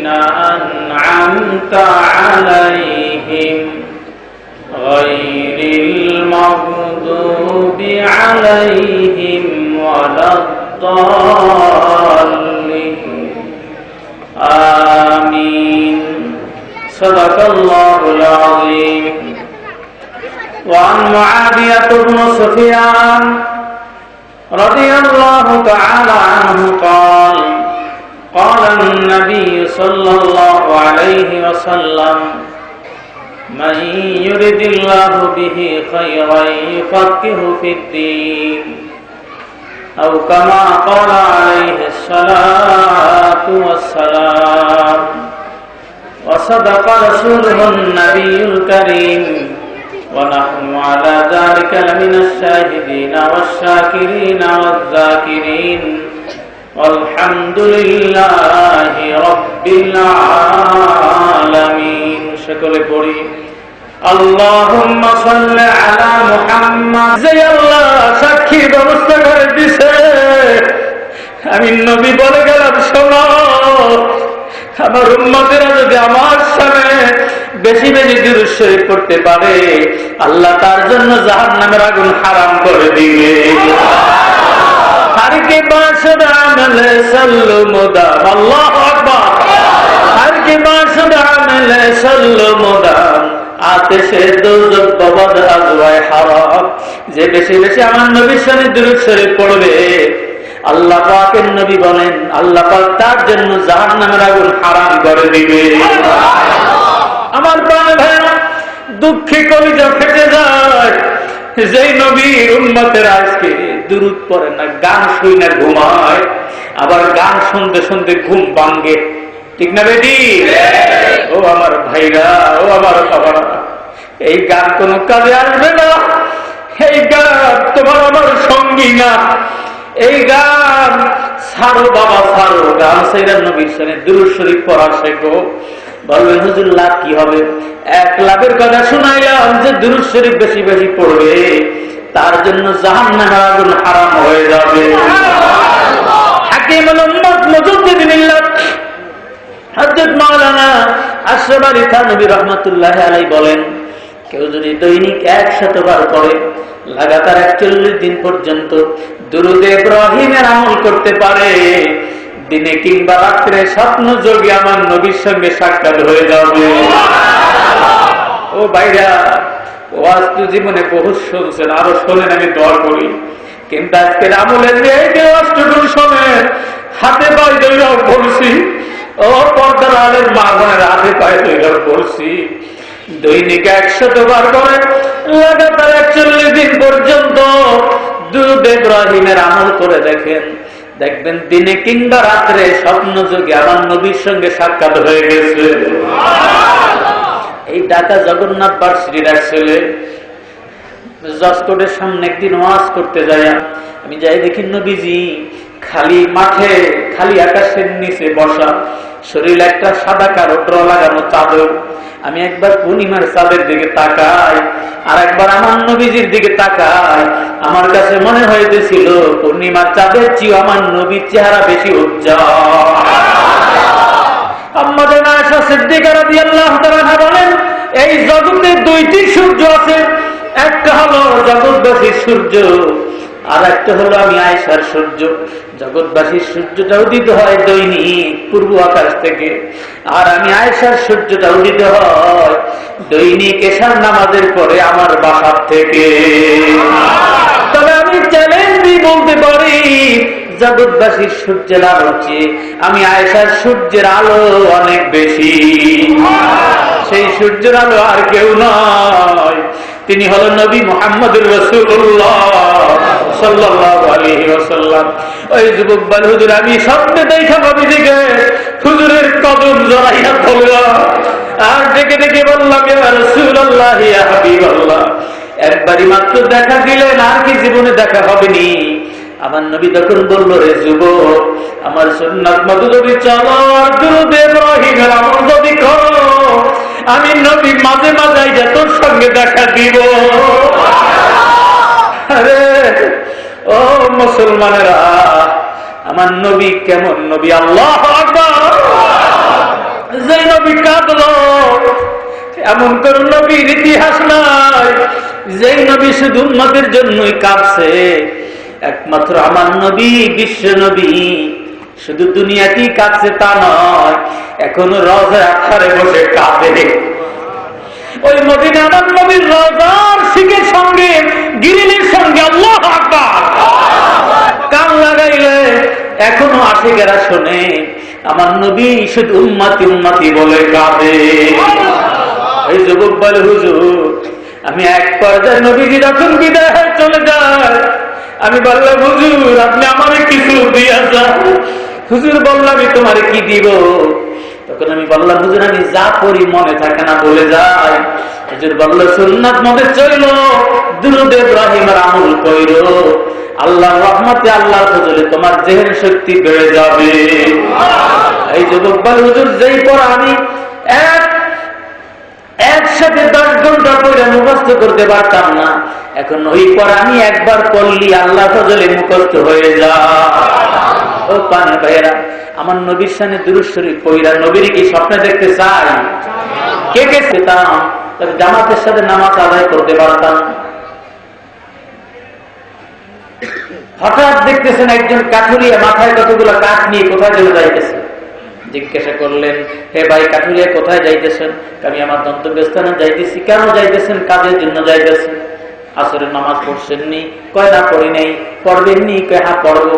أنعمت عليهم غير المغضوب عليهم ولا الضالين آمين صدق الله العظيم. وعن معاوية بن سفيان رضي الله تعالى عنه قال قال النبي صلى الله عليه وسلم من يرد الله به خيرا يفقهه في الدين أو كما قال عليه الصلاة والسلام. وصدق رسوله النبي الكريم ونحن على ذلك لمن الشاهدين والشاكرين والذاكرين والحمد لله رب العالمين. সকলে পড়ি اللهم صل على محمد. যে আল্লাহ সাক্ষী ব্যবস্থা করে দিছে, আমি নবী বলে গেলাম শোনো, আমার উম্মতেরা যদি আমার সামনে বেশি বেশি দুরূদ শরীফ পড়তে পারে, আল্লাহ তার জন্য জাহান্নামের আগুন হারাম করে দিবে। हर के बाशुदा मिले सल्लु मुदाम, अल्लाहु अकबर। हर के बाशुदा मिले सल्लु मुदाम, आतिशे दोज़ख बबद अज़वाए हराम। যে বেশি বেশি আমার নবীর সামনে দুরূদ শরীফ পড়বে, আল্লাহ পাকের নবী বলেন আল্লাহ পাক তার জন্য জাহান্নামের আগুন হারাম করে দিবে। আমার প্রাণ ভাইরা, দুঃখে কলিজা ফেটে যায় যেই নবীর উম্মতের আজকে দুরূদ পড়ে না, গান শুই না ঘুমায়, আবার গান শুনতে শুনতে ঘুম ভাঙ্গে। ঠিক না বেটি? ও আমার ভাইরা, ও আমার বাবারা, এই গান কোনো কাজে আসবে না। এই গান তোমার আমার সঙ্গী না। এই গান ছাড়ো বাবা, ছাড়ো। গান সাইরা নবীর সামনে দুরূদ শরীফ পড়া শেখো। বলবেন হুজুর লাভ কি হবে? এক লাভের কথা শুনাইলাম, যে দুরূদ শরীফ বেশি বেশি পড়বে তার জন্য জাহান্নামের আগুন হারাম হয়ে যাবে। হাকিমুল উম্মাত মুজাদ্দিদ মিল্লাত হযরত মাওলানা আশরাফ আলী থানভী রাহমাতুল্লাহি আলাইহি বলেন, কেউ যদি দৈনিক 100 বার পড়ে, লাগাতার 41 দিন পর্যন্ত দুরূদে ইব্রাহিমের আমল করতে পারে, দিনে কিংবা রাত্রে স্বপ্ন যোগে আমার নবীর সঙ্গে সাক্ষাৎ হয়ে যাবে। ও ভাইরা, ওয়াজ তো জীবনে বহু শুনছেন, আরো শোনেন, আমি দোয়া করি। কিন্তু আজকের আমলের এই ওয়াজটুকু শোনেন, হাতে পায়ে ধরেও বলছি, ও পর্দার আলের মা বোনের হাতে পায়ে ধরেও বলছি, দৈনিক 100 বার করে লাগাতার 41 দিন পর্যন্ত দুরূদ ইব্রাহিমের আমল করে দেখেন, দেখবেন দিনে কিংবা রাত্রে স্বপ্ন যোগে আমার নবীর সঙ্গে সাক্ষাৎ হয়ে গেছে। এই ঢাকা জগন্নাথ ভার্সিটির এক ছেলে জজকোর্টের সামনে একদিন ওয়াজ করতে যায়, আমি যাই দেখি নবীজি খালি মাঠে, খালি আকাশের নিচে বসা, শরীরে একটা সাদা কালো ড্র লাগানো চাদর। আমি একবার পূর্ণিমার চাঁদের দিকে তাকাই, আর একবার আমার নবীজির দিকে তাকাই। আমার কাছে মনে হইতেছিল পূর্ণিমার চাঁদের চেয়ে আমার নবীর চেহারা বেশি উজ্জ্বল। আমাদের আয়েশা সিদ্দিকা রাদিয়াল্লাহু তাআলা বলেন, এই জগতে দুইটি সূর্য আছে, একটা হলো জগৎবাসীর সূর্য, আর একটা হলো আমি আয়েশার সূর্য। জগৎবাসীর সূর্যটা উদিত হয় দৈনিক পূর্ব আকাশ থেকে, আর আমি আয়েশার সূর্যটা উদিত হয় দৈনিক এশার নামাজের পরে আমার বাসার থেকে। তবে আমি চ্যালেঞ্জ দিয়ে বলতে পারি, জগৎবাসীর সূর্যের আলো চেয়ে আমি আয়েশার সূর্যের আলো অনেক বেশি। সেই সূর্যের আলো আর কেউ নয়, তিনি হলো নবী মুহাম্মদুর রাসূলুল্লাহ সাল্লাল্লাহু আলাইহি ওয়াসাল্লাম। ওই যুবক বলে, হুজুর আমি স্বপ্নে দেখা নবীজিকে, হুজুরের কদম জড়াইয়া ধরলাম, আর ডেকে ডেকে বললাম, ইয়া রাসূলুল্লাহ, ইয়া হাবিবাল্লাহ, একবারই মাত্র দেখা দিলেন, আর কি জীবনে দেখা হবে নি? আমার নবী তখন বলল, রে যুবক, আমার সুন্নাত মতো যদি চলো, দুরূদ ইব্রাহিমের আমল যদি করো, আমি নবী মাঝে মাঝে আইয়া তোর সঙ্গে দেখা দিব। আরে ও মুসলমানেরা, আমার নবী কেমন নবী! আল্লাহু আকবার! কাঁদলো। এমন কোন নবীর ইতিহাস নাই যেই নবী শুধু উম্মতের জন্যই কাঁদছে। একমাত্র আমার নবী, বিশ্ব নবী, শুধু দুনিয়াতেই কাঁদছে তা নয়, এখনো রওজার আখারে বসে কাঁদে। ওই মদিনা আমার নবীর রওজার শিখের সঙ্গে গিরিলের সঙ্গে আল্লাহু আকবার কান লাগাইলে এখনো আশিকেরা শোনে আমার নবী শুধু উম্মতি উম্মতি বলে কাঁদে। এই যুবক বলে, হুজুর আমি এক পর্যায়ে নবীজি যখন বিদায় হয়ে চলে যায়, আমি বললাম হুজুর আপনি আমারে কিছু দিয়া যান। হুজুর বললাম আমি তোমারে কি দিব? তখন আমি বললাম হুজুর আমি যা করি মনে থাকে না, বলে যাই। হুজুর বলল সুন্নাত মনে চইল, দুরূদ ইব্রাহিমের আমল কইরো, আল্লাহর রহমতে আল্লাহর ফজলে তোমার জেহেন শক্তি বেড়ে যাবে। এই যুবক বলে হুজুর যেই পড়া আমি একসাথে 10 ঘন্টা পড়ে মুখস্থ করতে পারতাম না, এখন ওই পড়া আমি একবার পড়লি আল্লাহ ফজলে মুখস্থ হয়ে যায়। ও পানি ভাইয়েরা, আমার নবীর সামনে দুরূদ শরীফ পড়া নবীর কি স্বপ্নে দেখতে চাই? কে কে পেতাম, তবে জামাতের সাথে নামাজ আদায় করতে পারতাম। হঠাৎ দেখতেছেন একজন কাঠুরিয়া মাথায় কতগুলো কাঠ নিয়ে কোথায় চলে যাইতেছে। জিজ্ঞাসা করলেন, হে ভাই কাঠুরিয়া কোথায় যাইতেছেন? আমি আমার গন্তব্যস্থানে যাইতেছি। কেন যাইতেছেন? কাজের জন্য যাইতেছেন। আসরের নামাজ পড়ছেননি? কয় না পড়ি নাই। পড়বেননি? কয় হ্যাঁ পড়ব।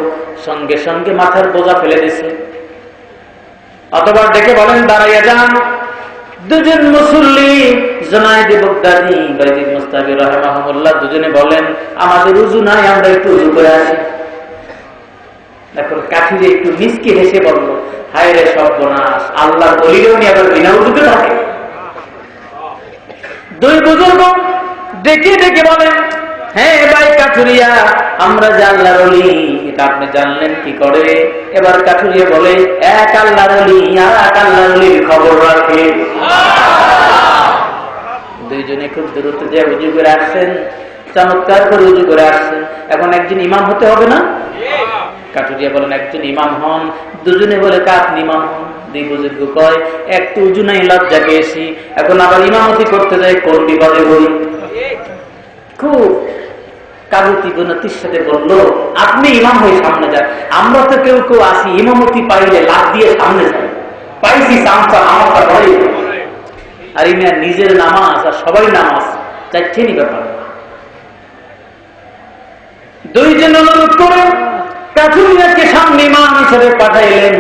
সঙ্গে সঙ্গে মাথার বোঝা ফেলে দিছে। অথবা ডেকে বলেন দাঁড়াইয়া যান। দুজন মুসল্লি জুনায়েদ বাগদাদি বাইজিদ মুস্তাফি রাহিমাহুল্লাহ দুজনে বলেন আমাদের উযু নাই, আমরা একটু উযু করে আসি। এখন কাঠিরে একটু মিসকে হেসে বলল, হায় রে সর্বনাশ, আল্লাহর ওলিও নি আবার বিনা উযুতে থাকে। দুই বুজুর্গ ডেকে ডেকে বলেন, হ্যাঁ ভাই কাঠুরিয়া, আমরা যে আল্লাহর ওলি এটা আপনি জানলেন কি করে? এবার কাঠুরিয়া বলে, এক আল্লাহর ওলি আর এক আল্লাহর ওলির খবর রাখে। দুইজনে খুব দূরত্ব দিয়ে উজু করে আসছেন, চমৎকার করে উজু করে আসছেন। এখন একজন ইমাম হতে হবে না? কাঠুরিয়া বলেন একজন ইমাম হন। দুজনে বলে আপনি ইমাম হন। দুই বুজুর্গ কয় একটু উজু নাই, লজ্জা পেয়েছি, এখন আবার ইমামতি করতে যাই, কোন বিপদে বলি। খুব কাগতি গণতির সাথে বললো, আপনি ইমাম হয়ে সামনে যান। আমরা তো কেউ কেউ আসি ইমামতি পাইলে লাভ দিয়ে সামনে যাই, পাইছি চামচা আমারটা ধরে। আর ইমিয়া নিজের নামাজ আর সবাই নামাজ চাইছে নি ব্যাপার। দুইজন অনুরোধ করে কাঠুরিয়াকে সামনে ইমাম হিসেবে পাঠাইলেন।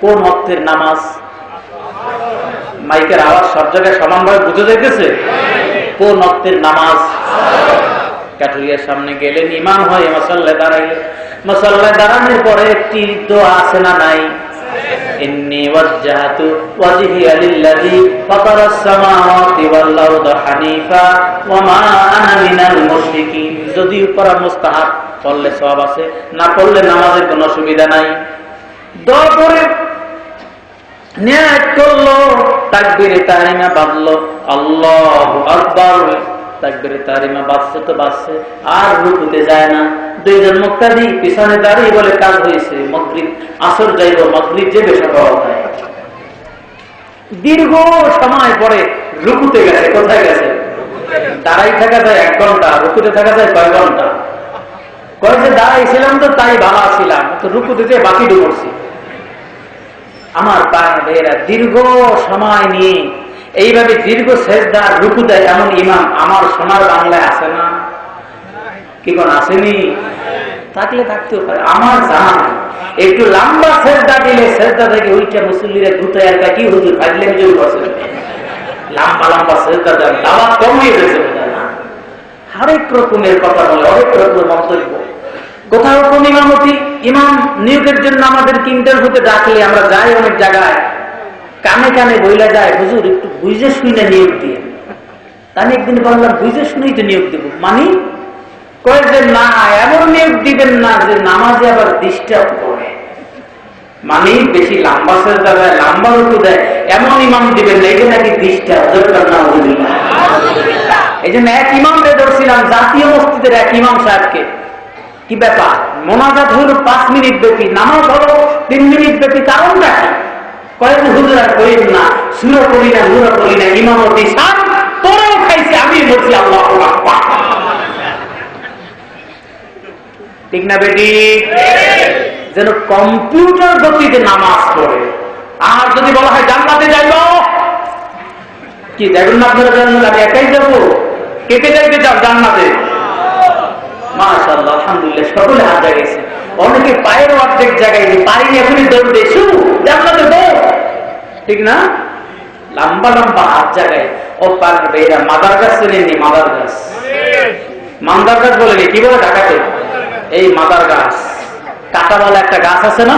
কোন ওয়াক্তের নামাজ? মাইকের আওয়াজ সব জায়গায় সমানভাবে বুঝে যাইতেছে? কোন ওয়াক্তের নামাজ? কাঠুরিয়ার সামনে গেলেন, ইমাম হয়ে মুসাল্লায় দাঁড়াইলেন। মুসাল্লায় দাঁড়ানোর পরে একটি দোয়া আছে না নাই? ইন্নী ওয়াজ্জাহতু ওয়াজহিয়া লিল্লাযী ফাতারাস সামাওয়াতি ওয়াল আরদা হানিফা ওয়া মা আনা মিনাল মুশরিকিন। যদি পড়া মুস্তাহাব, পড়লে সওয়াব আছে, না পড়লে নামাজের কোনো অসুবিধা নাই। দোয়া করে নিয়াত করলো, তাকবীরে তাহরিমা বাঁধলো, আল্লাহু আকবার। তাকবীরে তাহরিমা বাজছে তো বাজছে, আর রুকুতে যায় না। দুইজন মুক্তাদি পিছনে দাঁড়িয়ে বলে কাজ হয়েছে, মাগরিব আসর যাইব, মাগরিব যে বেশা পাওয়া যায়। দীর্ঘ সময় পরে রুকুতে গেছে। কোথায় গেছে? দাঁড়াই থাকা যায় 1 ঘন্টা, রুকুতে থাকা যায় কয় ঘন্টা? কয় যে দাঁড়াইছিলাম তো তাই ভালো ছিলাম, তো রুকুতে যে বাকি ডুবছি। আমার ভাইয়েরা দীর্ঘ সময় নিয়ে এইভাবে দীর্ঘ সেজদা রুকু দেয় এমন ইমাম আমার সোনার বাংলায় আছে না? কি কোন আসেনি? থাকলে থাকতেও পারে, আমার জানা নাই। একটু লম্বা সেজদা দিলে সেজদা থেকে উইটা মুসল্লিরা দ্রুত একটা কি হুজুর ফাইলে হুজুর বসে লম্বা লম্বা সেজদা দেন, দাওয়াত কমিয়ে দিয়েছে না? হরেক রকমের কথা বলে, হরেক রকমের মন্তব্য। কোথাও কোন ইমামতি ইমাম নিয়োগের জন্য আমাদেরকে ইন্টারভিউতে ডাকলে আমরা যাই অনেক জায়গায়, কানে কানে বইলা যায় হুজুর একটু বুঝে শুনে নিয়োগ দিয়ে। আমি একদিন বললাম বুঝে শুনেই তো নিয়োগ দেব, মানে কয় যে না এমন নিয়োগ দিবেন না যে নামাজে আবার ডিস্টার্ব করে, মানে বেশি লম্বা সেজদা দেয়, লম্বা রুকু দেয়, এমন ইমাম দিবেন না, এটা নাকি ডিস্টার্ব। এই জন্য এক ইমামরে ধরছিলাম জাতীয় মসজিদের এক ইমাম সাহেবকে। কি ব্যাপার? মোনাজাত হলো 5 মিনিট ব্যাপী, নামাজ হলো 3 মিনিট ব্যাপী, কারণটা কি? কয়েক হুজুর আর কইন না, সুরা করি না, হুরা করি না, ইমামতি সার তোরাও খাইছে, আমি বলছি আল্লাহু আকবার। ঠিক না বেটি? যেন কম্পিউটার গতিতে নামাজ পড়ে। আর যদি বলা হয় জান্নাতে যাইব, কি যাবেন না আপনারা? জান্নাতে আমি একাই যাবো? কেটে যাইতে চাও জান্নাতে? মাশাআল্লাহ, আলহামদুলিল্লাহ, সকলে হাত জাগাইছে। অনেকে পায়ের অর্ধেক জায়গায় পারি এখনই দৌড় দেশু জান্নাতে দৌড়। ঠিক না? লম্বা লম্বা হাত জায়গায় ও পারবে। এরা মাদার গাছ চেনেনি? মাদার গাছ, মান্দার গাছ বলেনি, কি বলে ঢাকাতে? এই মাদার গাছ, কাঁটাওয়ালা একটা গাছ আছে না,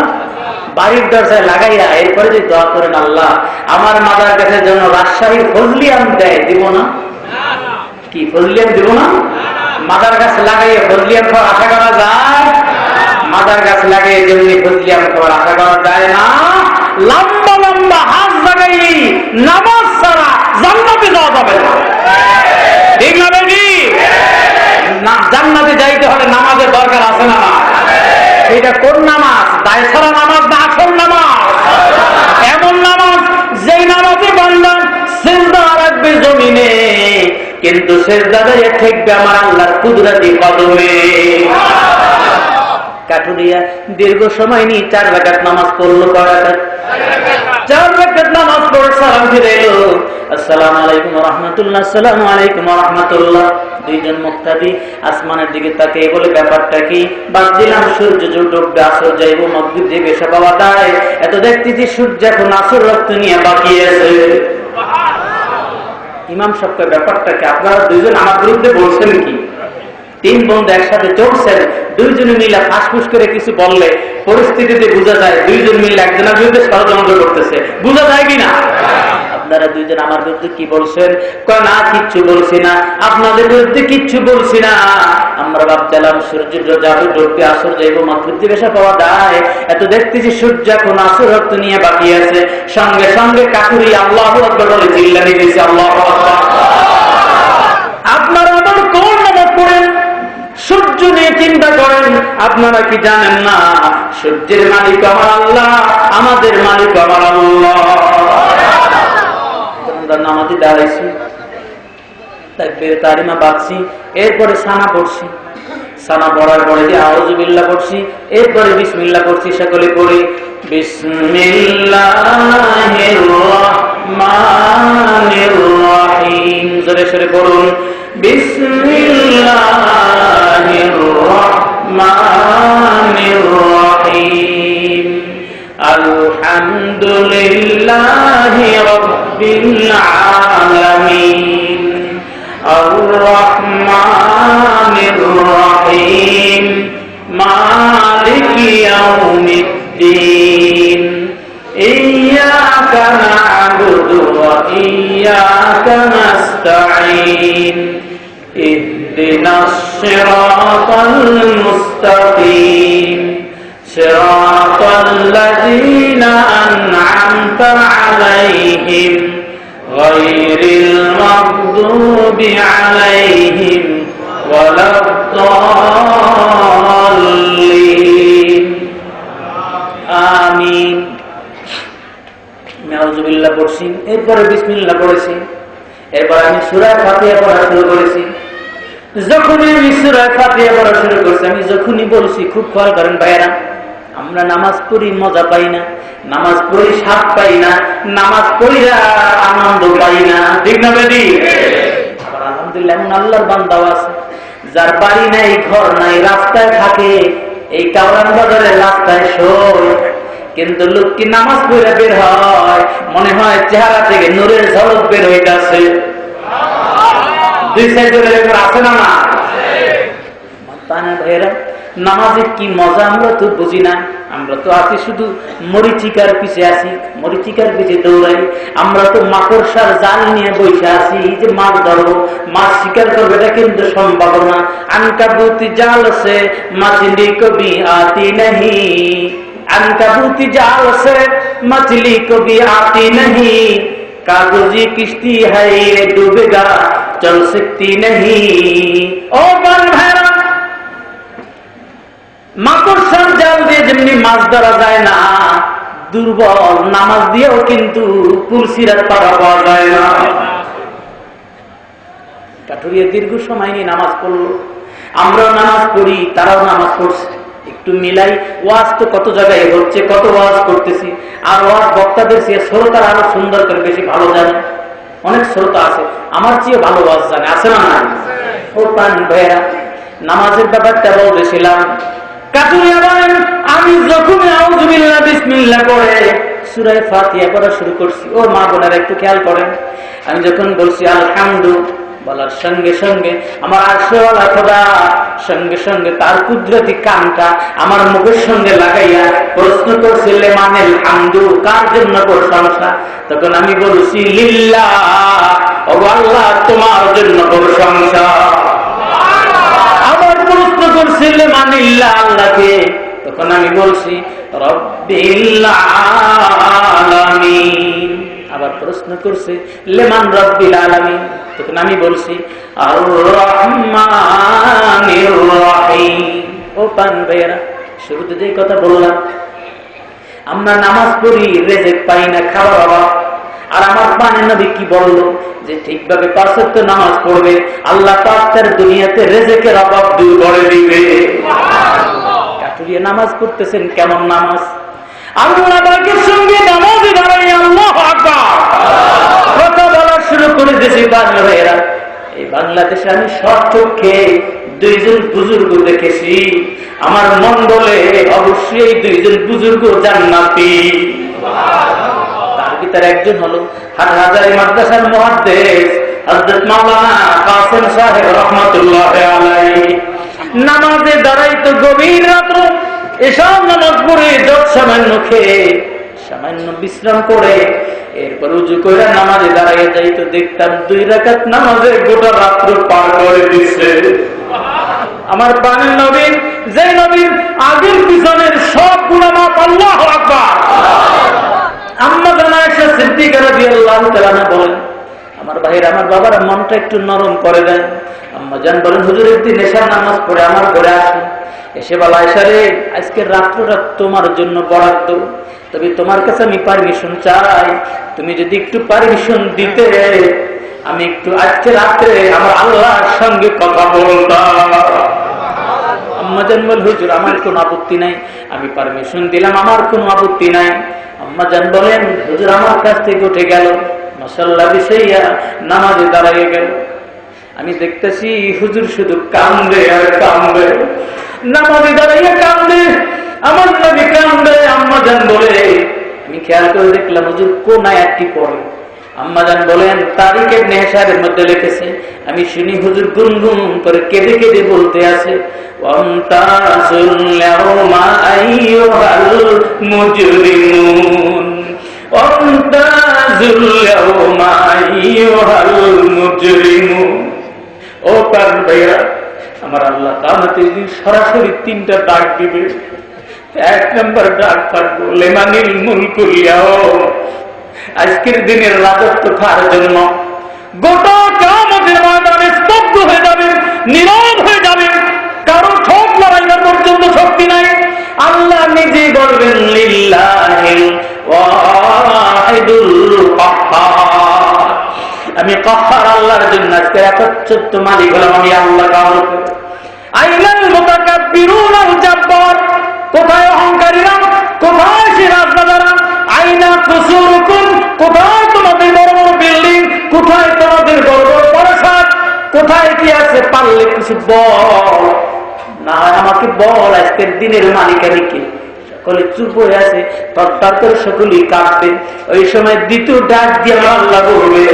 বাড়ির দরজায় লাগাইয়া এরপরে যে দোয়া করেন, আল্লাহ আমার মাদার গাছের জন্য রাজশাহীর ফজলি আম দেয়, দিব না? কি ফজলি আম দিব না? মাদার গাছ লাগাইয়া ফজলি আম খাওয়ার আশা করা যায়? মাদার গাছ লাগাইয়ে যেমনি ফজলি আম খাওয়ার আশা করা যায় না। লম্বা লম্বা হাত লাগাই নামাজ ছাড়া জান্নাতে যাওয়া যাবে না। ঠিক না বেটি? জান্নাতে যাইতে হলে নামাজের দরকার আছে না? এটা কোন নামাজ? দায় ছাড়া নামাজ না, আসল নামাজ। এমন নামাজ যেই নামাজে বান্দা সিজদা রাখবে জমিনে, কিন্তু সিজদা দিয়ে ঠেকবে আমার আল্লাহর কুদরতি কদমে। কাঠুরিয়া দীর্ঘ সময় নিয়ে 4 রাকাত নামাজ পড়লো। 4 রাকাত নামাজ পড়ে সালাম ফিরে এলো, আসসালামু আলাইকুম ওয়া রাহমাতুল্লাহ, আসসালামু আলাইকুম ওয়া রাহমাতুল্লাহ। দুইজন মুক্তাদি আসমানের দিকে তাকিয়ে বলে, ব্যাপারটা কি? বাদ দিলাম সূর্য ডুববে, আসর যাইব, মাগরিব যাইবে, এসব বাবা দায়। এত দেখতেছি সূর্য এখন আসর রক্ত নিয়ে বাকি আছে। ইমাম সাহেব ব্যাপারটা কি? আপনারা দুইজন আমার বিরুদ্ধে বলছেন কি? 3 বন্ধু একসাথে চলছেন, দুইজনে মিলে ফাঁসফুস করে কিছু বললে পরিস্থিতিতে বোঝা যায় দুইজন মিলে একজনের বিরুদ্ধে ষড়যন্ত্র করতেছে। বোঝা যায় কিনা? আপনারা দুইজন আমার বিরুদ্ধে কি বলছেন? কয় না, কিচ্ছু বলছি না, আপনাদের বিরুদ্ধে কিচ্ছু বলছি না। আমরা ভাবছিলাম সূর্য যাবে, ডুববে, আসর যাইব, মাগরিব দিবে, এসব পাওয়া যায়। এত দেখতেছি সূর্য এখন আসর রক্ত নিয়ে বাকি আছে। সঙ্গে সঙ্গে কাকুরি আল্লাহু আকবার বলে চিল্লানি দিয়েছে, আল্লাহু আকবার। আপনারা আবার কোন নামাজ পড়েন? সূর্য নিয়ে চিন্তা করেন। আপনারা কি জানেন না সূর্যের মালিক আমার আল্লাহ, আমাদের মালিক আমার আল্লাহ। নামাজে দাঁড়াইছি, তাকবীর তাহরিমা বাঁধছি, এরপরে সানা পড়ছি। সানা পড়ার পরে যে আউযু বিল্লাহ পড়ছি, এরপরে বিসমিল্লাহ পড়ছি। সকলে পড়ি, বিসমিল্লাহির রাহমানির রাহিম। জোরে সরে পড়ুন, বিসমিল্লাহির রাহমানির রাহিম। আলহামদুলিল্লাহি রাব্বিল আলামিন, আর রাহমানির রাহিম, মালিকি ইয়াউমিদ্দিন, ইয়্যাকা না'বুদু ওয়া ইয়্যাকা নাস্তাঈন, ইহদিনাস সিরাতাল মুস্তাকিম, সিরাতাল্লাযীনা আন'আমতা আলাইহিম গায়রিল মাগদুবি আলাইহিম ওয়ালাদ-দাল্লিন। আমিন। আউযু বিল্লাহ পড়ছি, এরপরে বিসমিল্লাহ পড়েছি, এরপর আমি সূরা ফাতিহা পড়া শুরু করেছি। যখনই আমি সূরা ফাতিহা পড়া শুরু করছি, আমি যখনই বলছি, খুব খেয়াল করেন ভাইয়েরা, আমরা নামাজ পড়ি মজা পাই না, নামাজ পড়ি স্বাদ পাই না, নামাজ পড়ি আনন্দ পাই না। ঠিক না বেটি? আবার আলহামদুলিল্লাহ এমন আল্লাহর বান্দাও আছে যার বাড়ি নাই, ঘর নাই, রাস্তায় থাকে, এই কাওরান বাজারের রাস্তায় শোয়, কিন্তু লোকটি নামাজ পড়ে বের হয়, মনে হয় চেহারা থেকে নূরের ঝলক বের হইতাছে। 2 সাইডের উপর আছে না? না ভাইয়েরা, নামাজের কি মজা আমরা তো বুঝি না। আমরা তো আছি শুধু মরিচিকার পিছে আছি, মরিচিকার পিছে দৌড়াই। আমরা তো মাকড়সার জাল নিয়ে বসে আছি, যে মাছ ধরবো, মাছ শিকার করবো, এটা কিন্তু সম্ভব না। আনকাবুতি জাল সে মাছলি কবি আতি নাহি, আনকাবুতি জাল সে মছলি কবি আতি নাহি, কাগজি কিস্তি है डूबेगा चल सकती नहीं। ও বল ভাইরা, মাকড়সার জাল দিয়ে যেমনি মাছ ধরা যায় না, দুর্বল নামাজ দিয়েও কিন্তু পুলসিরাত পারা পাওয়া যায় না। কাঠুরিয়া দীর্ঘ সময় নিয়ে নামাজ পড়লো, আমরাও নামাজ পড়ি, তারাও নামাজ পড়ছে, একটু মিলাই। ওয়াজ তো কত জায়গায় হচ্ছে, কত ওয়াজ করতেছি, আর ওয়াজ বক্তাদের চেয়ে শ্রোতারা আরো সুন্দর করে বেশি ভালো জানে। অনেক শ্রোতা আছে আমার চেয়ে ভালো ওয়াজ জানে, আছে না না? ও প্রাণ ভাইয়েরা, নামাজের ব্যাপারটা বলতেছিলাম। কাঠুরিয়া বলেন, আমি যখন আউযু বিল্লাহ বিসমিল্লাহ করে সূরা ফাতিহা পড়া শুরু করছি, ও মা বোনেরা একটু খেয়াল করেন, আমি যখন বলছি আলহামদু বলার সঙ্গে সঙ্গে আমার আরশেওয়ালা খোদা সঙ্গে সঙ্গে তার কুদরতি কানটা আমার মুখের সঙ্গে লাগাইয়া প্রশ্ন করছে লিমানিল হামদু, কার জন্য প্রশংসা? তখন আমি বলছি লিল্লাহ, ও আল্লাহ তোমার জন্য প্রশংসা। আবার প্রশ্ন করছে লিমানিল্লাহ, আল্লাহকে। তখন আমি বলছি রব্বিল আলামিন। আবার প্রশ্ন করছে লিমান রব্বিল আলামিন। তখন আমি বলছি আর রহমানির রহিম। ও পান ভাইয়েরা, শুরুতে যে কথা বললাম, আমরা নামাজ পড়ি, রেজেক পাই না, খাবার অভাব। আর আমার পানের নবী কি বললো যে ঠিকভাবে ৫ ওয়াক্ত নামাজ পড়বে, আল্লাহ পাক তার দুনিয়াতে রেজেকের অভাব দূর করে দিবে। কাঠুরিয়া নামাজ পড়তেছেন, কেমন নামাজ? আল্লাহ পাকের সঙ্গে নামাজে দাঁড়াই আল্লাহু আকবার কথা বলা শুরু করে দিয়েছি। বাংলাদেশেরা, এই বাংলাদেশে আমি সচক্ষে 2 জন বুজুর্গ দেখেছি, আমার মন বলে অবশ্যই এই 2 জন বুজুর্গ জান্নাতি। তার ভিতরে একজন হলো হাটহাজারী মাদ্রাসার মুহাদ্দিস হযরত মাওলানা কাসেম সাহেব রাহমাতুল্লাহ আলাইহি। নামাজে দাঁড়াইতো গভীর রাত্রে, এসব নামাজ পড়ে যত সামান্য খেয়ে সামান্য বিশ্রাম করে এরপর উজু করে নামাজে দাঁড়াইয়া যাইতো, দেখতাম 2 রাকাত নামাজে গোটা রাত্র পার করে দিচ্ছে। আমার প্রাণের নবী, যে নবীর আগের পিছনের সব গুনাহ মাফ, আল্লাহু আকবার। আম্মা জানা আয়েশা সিদ্দিকা রাদিয়াল্লাহু তাআলা বলেন, আমার ভাইয়ের, আমার বাবার মনটা একটু নরম করে দেন। আম্মা জান বলেন, হুজুর একদিন এশার নামাজ পড়ে আমার ঘরে আসেন, এসে বলা, আয়েশা রে, আজকের রাত্রটা তোমার জন্য বরাদ্দ, তবে তোমার কাছে আমি পারমিশন চাই, তুমি যদি একটু পারমিশন দিতে আমি একটু আজকে রাত্রে আমার আল্লাহর সঙ্গে কথা বলতাম। আম্মাজান বল, হুজুর আমার কোনো আপত্তি নাই, আমি পারমিশন দিলাম, আমার কোনো আপত্তি নাই। আম্মাজান বলেন, হুজুর আমার কাছ থেকে উঠে গেল, মাশাআল্লাহ বিছাইয়া নামাজে দাঁড়িয়ে গেল। আমি দেখতেছি হুজুর শুধু কান্দে আর কান্দে, নামাজে দাঁড়িয়ে কান্দে, আমার নবী কান্দে। আম্মাজান বলে, আমি খেয়াল করে দেখলাম হুজুর কোন আয়াতটি পড়ে। আম্মাজান বলেন, তারিখ ইবনে হিশামের মধ্যে লিখেছে, আমি শুনি হুজুর গুনগুন করে কেঁদে কেঁদে বলতে আছে, ওয়ামতাজুল ইয়াওমা আইয়ুহাল মুজরিমুন, ওয়ামতাজুল ইয়াওমা আইয়ুহাল মুজরিমুন। ও প্রাণ ভাইয়া, আমার আল্লাহ কিয়ামতের দিন সরাসরি 3টা ডাক দিবে। 1 নম্বর ডাক থাকবে লিমানিল মুলকুল ইয়াওম, আজকের দিনের রাজত্ব কার জন্য? গোটা কিয়ামতের ময়দানে স্তব্ধ হয়ে যাবে, নীরব হয়ে যাবে, কারো ঠোঁট লড়াইবার পর্যন্ত শক্তি নাই। আল্লাহ নিজে বলবেন লিল্লাহিল ওয়াহিদুল কাহ্হার, আমি কাহ্হার আল্লাহর জন্য আজকে একচ্ছত্র মালিক হলাম আমি আল্লাহ। কামতে আইনাল মুতাকাব্বিরুন আল জাব্বার, কোথায় অহংকারীরা, কোথায় সে রাজদাদারা? আইনা কুসুরুকুম, কোথায় তোমাদের বড় বড় বিল্ডিং, কোথায় তোমাদের বড় বড় প্রাসাদ, কোথায় কি আছে? পারলে কিছু বল না, আমাকে বল, আজকের দিনের মালিকানি কে? সকলে চুপ হয়ে আছে, তৎপর করে সকলেই কাঁপবে। ওই সময় দ্বিতীয় ডাক দিয়ে আল্লাহ বলবে,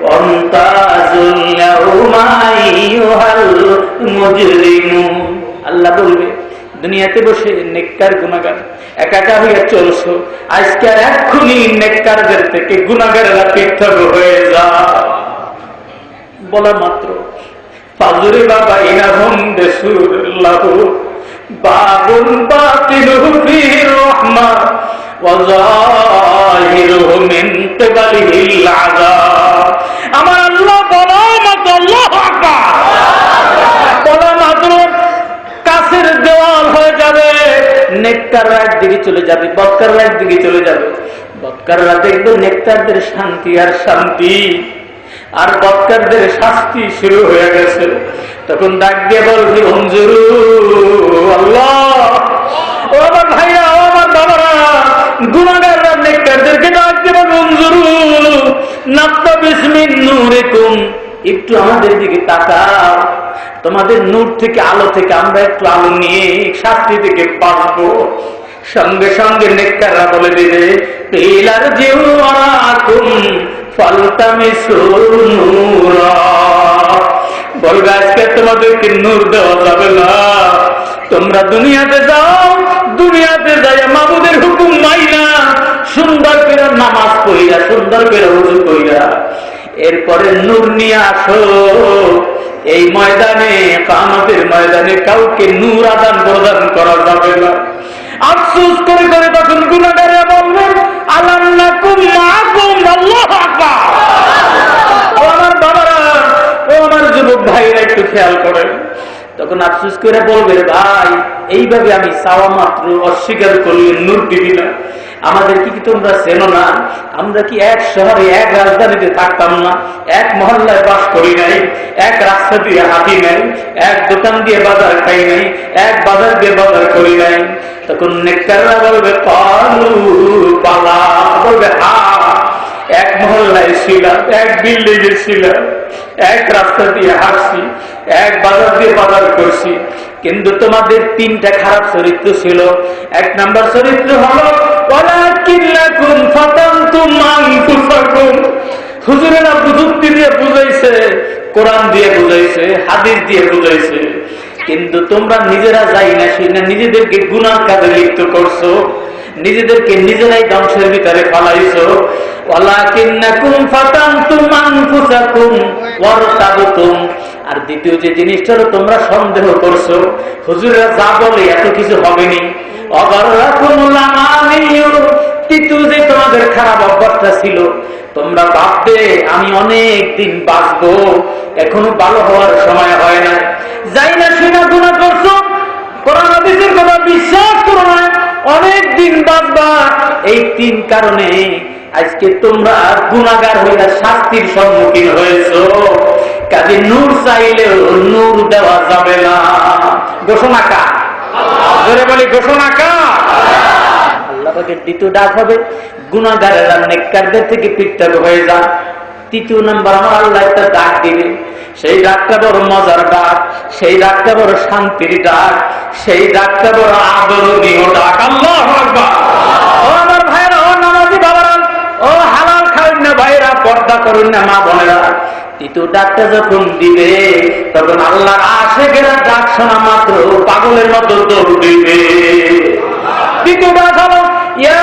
ওয়ামতাজুল ইয়াওমা আইয়ুহাল মুজরিমুন। আল্লাহ বলবে, দুনিয়াতে বসে নেককার গুনাহগার একা হইয়া চলছো, আজকে আর এক্ষুনি নেককারদের থেকে গুনাহগারেরা পৃথক হয়ে যা। বলা মাত্র ফাজরে বাবা ইনাহুম বিসুল্লাহু বাবুন বাতিলুহু ফিহি রাহমা ওয়া যাহিরুহু মিন কিবালিহিল আযাব। আমার আল্লাহ বলা মাত্র, আল্লাহু আকবার, বলা মাত্র কাছের দেওয়াল হয়ে যাবে, নেককাররা একদিকে চলে যাবে, বদকাররা একদিকে চলে যাবে। বদকাররা দেখবে নেককারদের শান্তি আর শান্তি, আর বদকারদের শাস্তি শুরু হয়ে গেছে। তখন ডাক দিয়ে বলবি অঞ্জুরু আল্লাহ, ও আমার ভাইরা, ও আমার বাবারা, গুনাহগাররা নেককারদেরকে ডাক দিয়ে বলবে অঞ্জুরু নাক্তাবিস মিন নূরিকুম, একটু আমাদের দিকে তাকাও, তোমাদের নূর থেকে, আলো থেকে আমরা একটু আলো নিয়ে শাস্তি থেকে বাঁচবো। সঙ্গে সঙ্গে নেককাররা বলে দিবে পিলার জিউ ওয়ারাকুম ফালতামিসু নূরা, বলবে আজকে তোমাদেরকে নূর দেওয়া যাবে না, তোমরা দুনিয়াতে যাও, দুনিয়াতে যাই মাবুদের হুকুম মাইনা সুন্দর করে নামাজ পড়িয়া, সুন্দর করে ওযু কইরা এরপরে নূর নিয়ে আসো। এই ময়দানে, কিয়ামতের ময়দানে কাউকে নূর আদান প্রদান করা যাবে না। আফসোস করে করে তখন গুনাহগাররা বলবেন আলান্নাকুম মাআকুম, আল্লাহু আকবার। ও আমার বাবারা, ও আমার যুবক ভাইরা, একটু খেয়াল করেন। তখন আফসোস করে বলবে ভাই, এইভাবে আমি চাওয়া মাত্র অস্বীকার করলে নূর দিবি না? আমাদের কি তোমরা চেনো না? আমরা কি এক শহরে, এক রাজধানীতে থাকতাম না? এক মহল্লায় বাস করি নাই? এক রাস্তা দিয়ে হাঁটি নাই? এক দোকান দিয়ে বাজার খাই নাই? এক বাজার দিয়ে বাজার করি নাই? তখন নেককাররা বলবে কালু বালা, বলবে হ্যাঁ, এক মহল্লায় ছিলাম, এক বিল্ডিং এ ছিলাম, এক রাস্তা দিয়ে হাঁটছি, এক বাজার দিয়ে বাজার করছি, কিন্তু তোমাদের তিনটা খারাপ চরিত্র ছিল। এক নাম্বার চরিত্র হলো ওয়ালাকিন্নাকুম ফাতানতুম আনফুসাকুম। হুজুরেরা যুক্তি দিয়ে বুঝাইছে, কোরআন দিয়ে বুঝাইছে, হাদিস দিয়ে বুঝাইছে, কিন্তু তোমরা নিজেরা যাই না সেই না নিজেদেরকে গুনার কাজে লিপ্ত করছো, নিজেদেরকে নিজেরাই ধ্বংসের ভিতরে ফেলাইছো। ওয়ালাকিন্নাকুম ফাতানতুম আনফুসাকুম ওয়ারতাবতুম। আর দ্বিতীয় যে জিনিসটা হলো তোমরা সন্দেহ করছো, হুজুররা যা বলে এত কিছু হবে নি। অগররাকুমুল আমানিয়ু, তৃতীয় যে তোমাদের খারাপ অভ্যাসটা ছিল, তোমরা ভাববে আমি অনেক দিন বাঁচবো, এখনো ভালো হওয়ার সময় হয় না, যাই না শুনে গুনাহ করছো, কোরআন হাদিসের কথা বিশ্বাস করো না, অনেক দিন বাঁচবা। এই তিন কারণে আজকে তোমরা গুনাহগার হইয়া শাস্তির সম্মুখীন হয়েছো। কাজে নূর চাইলেও নূর দেওয়া যাবে না। ঘোষণা কার? জোরে বলি ঘোষণা কার? আল্লাহ পাকের দ্বিতীয় ডাক হবে গুনাহগারেরা নেককারদের থেকে পৃথক হয়ে যা। তৃতীয় নাম্বার আমার আল্লাহ একটা ডাক দিবে, সেই ডাকটা বড় মজার ডাক, সেই ডাকটা বড় শান্তির ডাক, সেই ডাকটা বড় আদরণীয় ডাক। আল্লাহু আকবার। ও আমার ভাইরা, ও নামাজি বাবারা, ও হালাল খাবেন না ভাইরা, পর্দা করুন না মা বোনেরা, তৃতীয় ডাকটা যখন দিবে তখন আল্লাহর আশিকেরা ডাক শোনা মাত্র পাগলের মতো দৌড় দিবে। তৃতীয় ডাক হলো ইয়া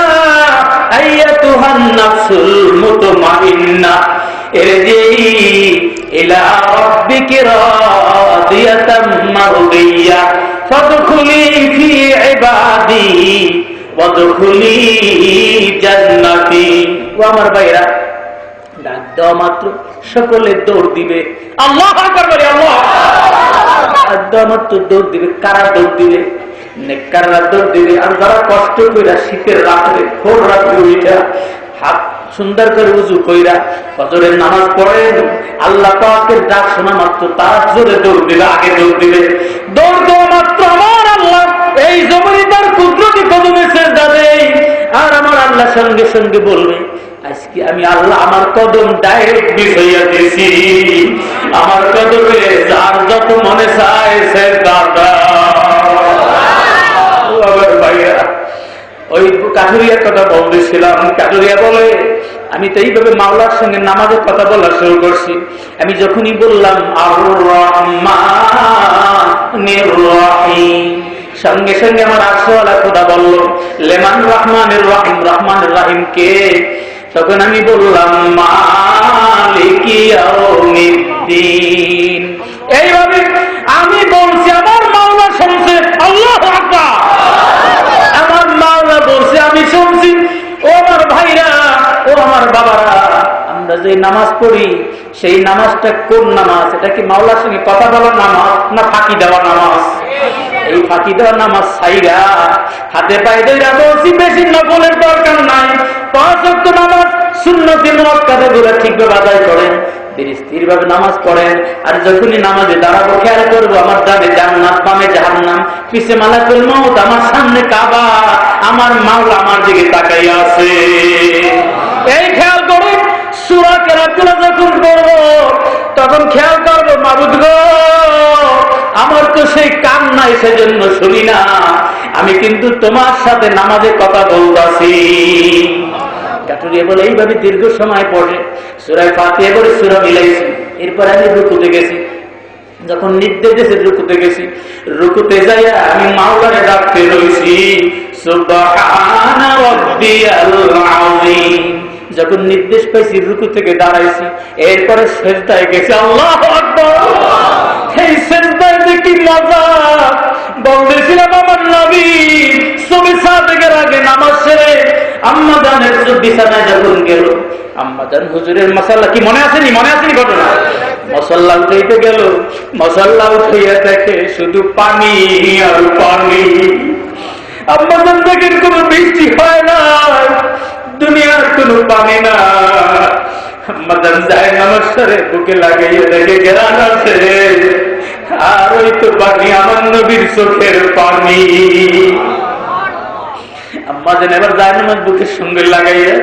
আইয়াতুহান নাফসুল মুতমাইন্নাহ ইরজিই ইলা রাব্বিকি রাদিয়াতাম মারদিয়া ফাদখুলি ফি ইবাদি ওয়াদখুলি জান্নাতি। ও আমার ভাইরা, ডাক দেওয়া মাত্র সকলে দৌড় দিবে। আল্লাহু আকবার বলি আল্লাহ। ডাক দেওয়া মাত্র দৌড় দিবে। কারা দৌড় দিবে? নেককাররা দৌড় দিবে। আর যারা কষ্ট কইরা শীতের রাত্রে, ভোর রাত্রে উঠা হাত সুন্দর করে উযু কইরা ফজরের নামাজ পড়েন, আল্লাহ পাকের ডাক শোনা মাত্র তারা জোরে দৌড় দিবে, আগে দৌড় দিবে। দৌড় দেওয়া মাত্র আমার আল্লাহ এই জমিনে তার কুদরতি কদমে সিজদা দেয়, আর আমার আল্লাহ সঙ্গে সঙ্গে বলবে আজকে আমি আল্লাহ আমার কদম ডাইরেক্ট বিছাইয়া দিয়েছি, আমার কদমে যার যত মনে চায় সিজদা দাও। আমার ভাইয়া, ওই কাঠুরিয়ার কথা বলতেছিলাম, কাঠুরিয়া বলে আমি তো এইভাবে মাওলার সঙ্গে নামাজের কথা বলা শুরু করছি। আমি যখনই বললাম আর রহমানির রহিম, সঙ্গে সঙ্গে আমার আরশওয়ালা খোদা বলল লেমান রহমানির রহিম, রহমানির রহিম কে? তখন আমি বললাম মালিকি ইয়াউমিদ্দিন। এইভাবে আমি বলছি, আমার মাওলা শুনছে। আল্লাহু আকবার। আমার মাওলা বলছে, আমি শুনছি। ও আমার ভাইরা, ও আমার বাবারা, আমরা আমরা যে নামাজ পড়ি সেই নামাজটা কোন নামাজ? এটা কি মাওলার সঙ্গে কথা বলার নামাজ না ফাঁকি দেওয়া নামাজ? এই ফাঁকি দেওয়া নামাজ ছাইরা হাতে পায়ে ধরে বলছি বেশি নফলের দরকার নাই, 5 ওয়াক্ত নামাজ সুন্নতি মুআক্কাদা গুলো ঠিকভাবে আদায় করেন, স্থির ভাবে নামাজ পড়েন। আর যখনই নামাজে দাঁড়াবো খেয়াল করবো আমার ডানে জান্নাত, বামে জাহান্নাম, পিছে মালাকুল মউত, আমার সামনে কাবা, আমার মাওলা আমার দিকে তাকাইয়া আছে। এই খেয়াল করে সূরা কেরাতুল যখন পড়বো তখন খেয়াল করবো, মাবুদ গো আমার তো সেই কান নাই, সেজন্য শুনি না, আমি কিন্তু তোমার সাথে নামাজে কথা বলতাছি। কাটুরিয়া বলে এইভাবে দীর্ঘ সময় পড়ে সূরা ফাতিহা করে সূরা মিলাইছি। এরপর আমি রুকুতে গেছি, যখন নির্দেশ দিয়েছে রুকুতে গেছি, রুকুতে যাইয়া আমি মাওলারে ডাকতে রইছি সুবহানা রাব্বিয়াল আযীম। যখন নির্দেশ পাইছি রুকু থেকে দাঁড়াইছি, এরপরে সেজদায় গেছি। আল্লাহু আকবার! এই সেজদায় দেখি মজা। বলতেছিলাম আমার নবী সুবহ সাদেকের আগে নামাজ সেরে আম্মা জানের বিছানায় যখন গেল, আম্মা জান হুজুরের মাসাল্লাহ কি মনে আসেনি? মনে আসেনি ঘটনা? মশাল্লা উঠাইতে গেল, মশাল্লা উঠাইয়া দেখে শুধু পানি আর পানি। আম্মা জান দেখেন কোনো বৃষ্টি হয় না, দুনিয়ার কোনো পানি না। আম্মা জান যায় নামাজ সেরে বুকে লাগাইয়া দেখে গেরান আছে, আর ওই তো পানি আমার নবীর চোখের পানি। আম্মা জান এবার যায় নামাজ বুকের সঙ্গে লাগাইয়া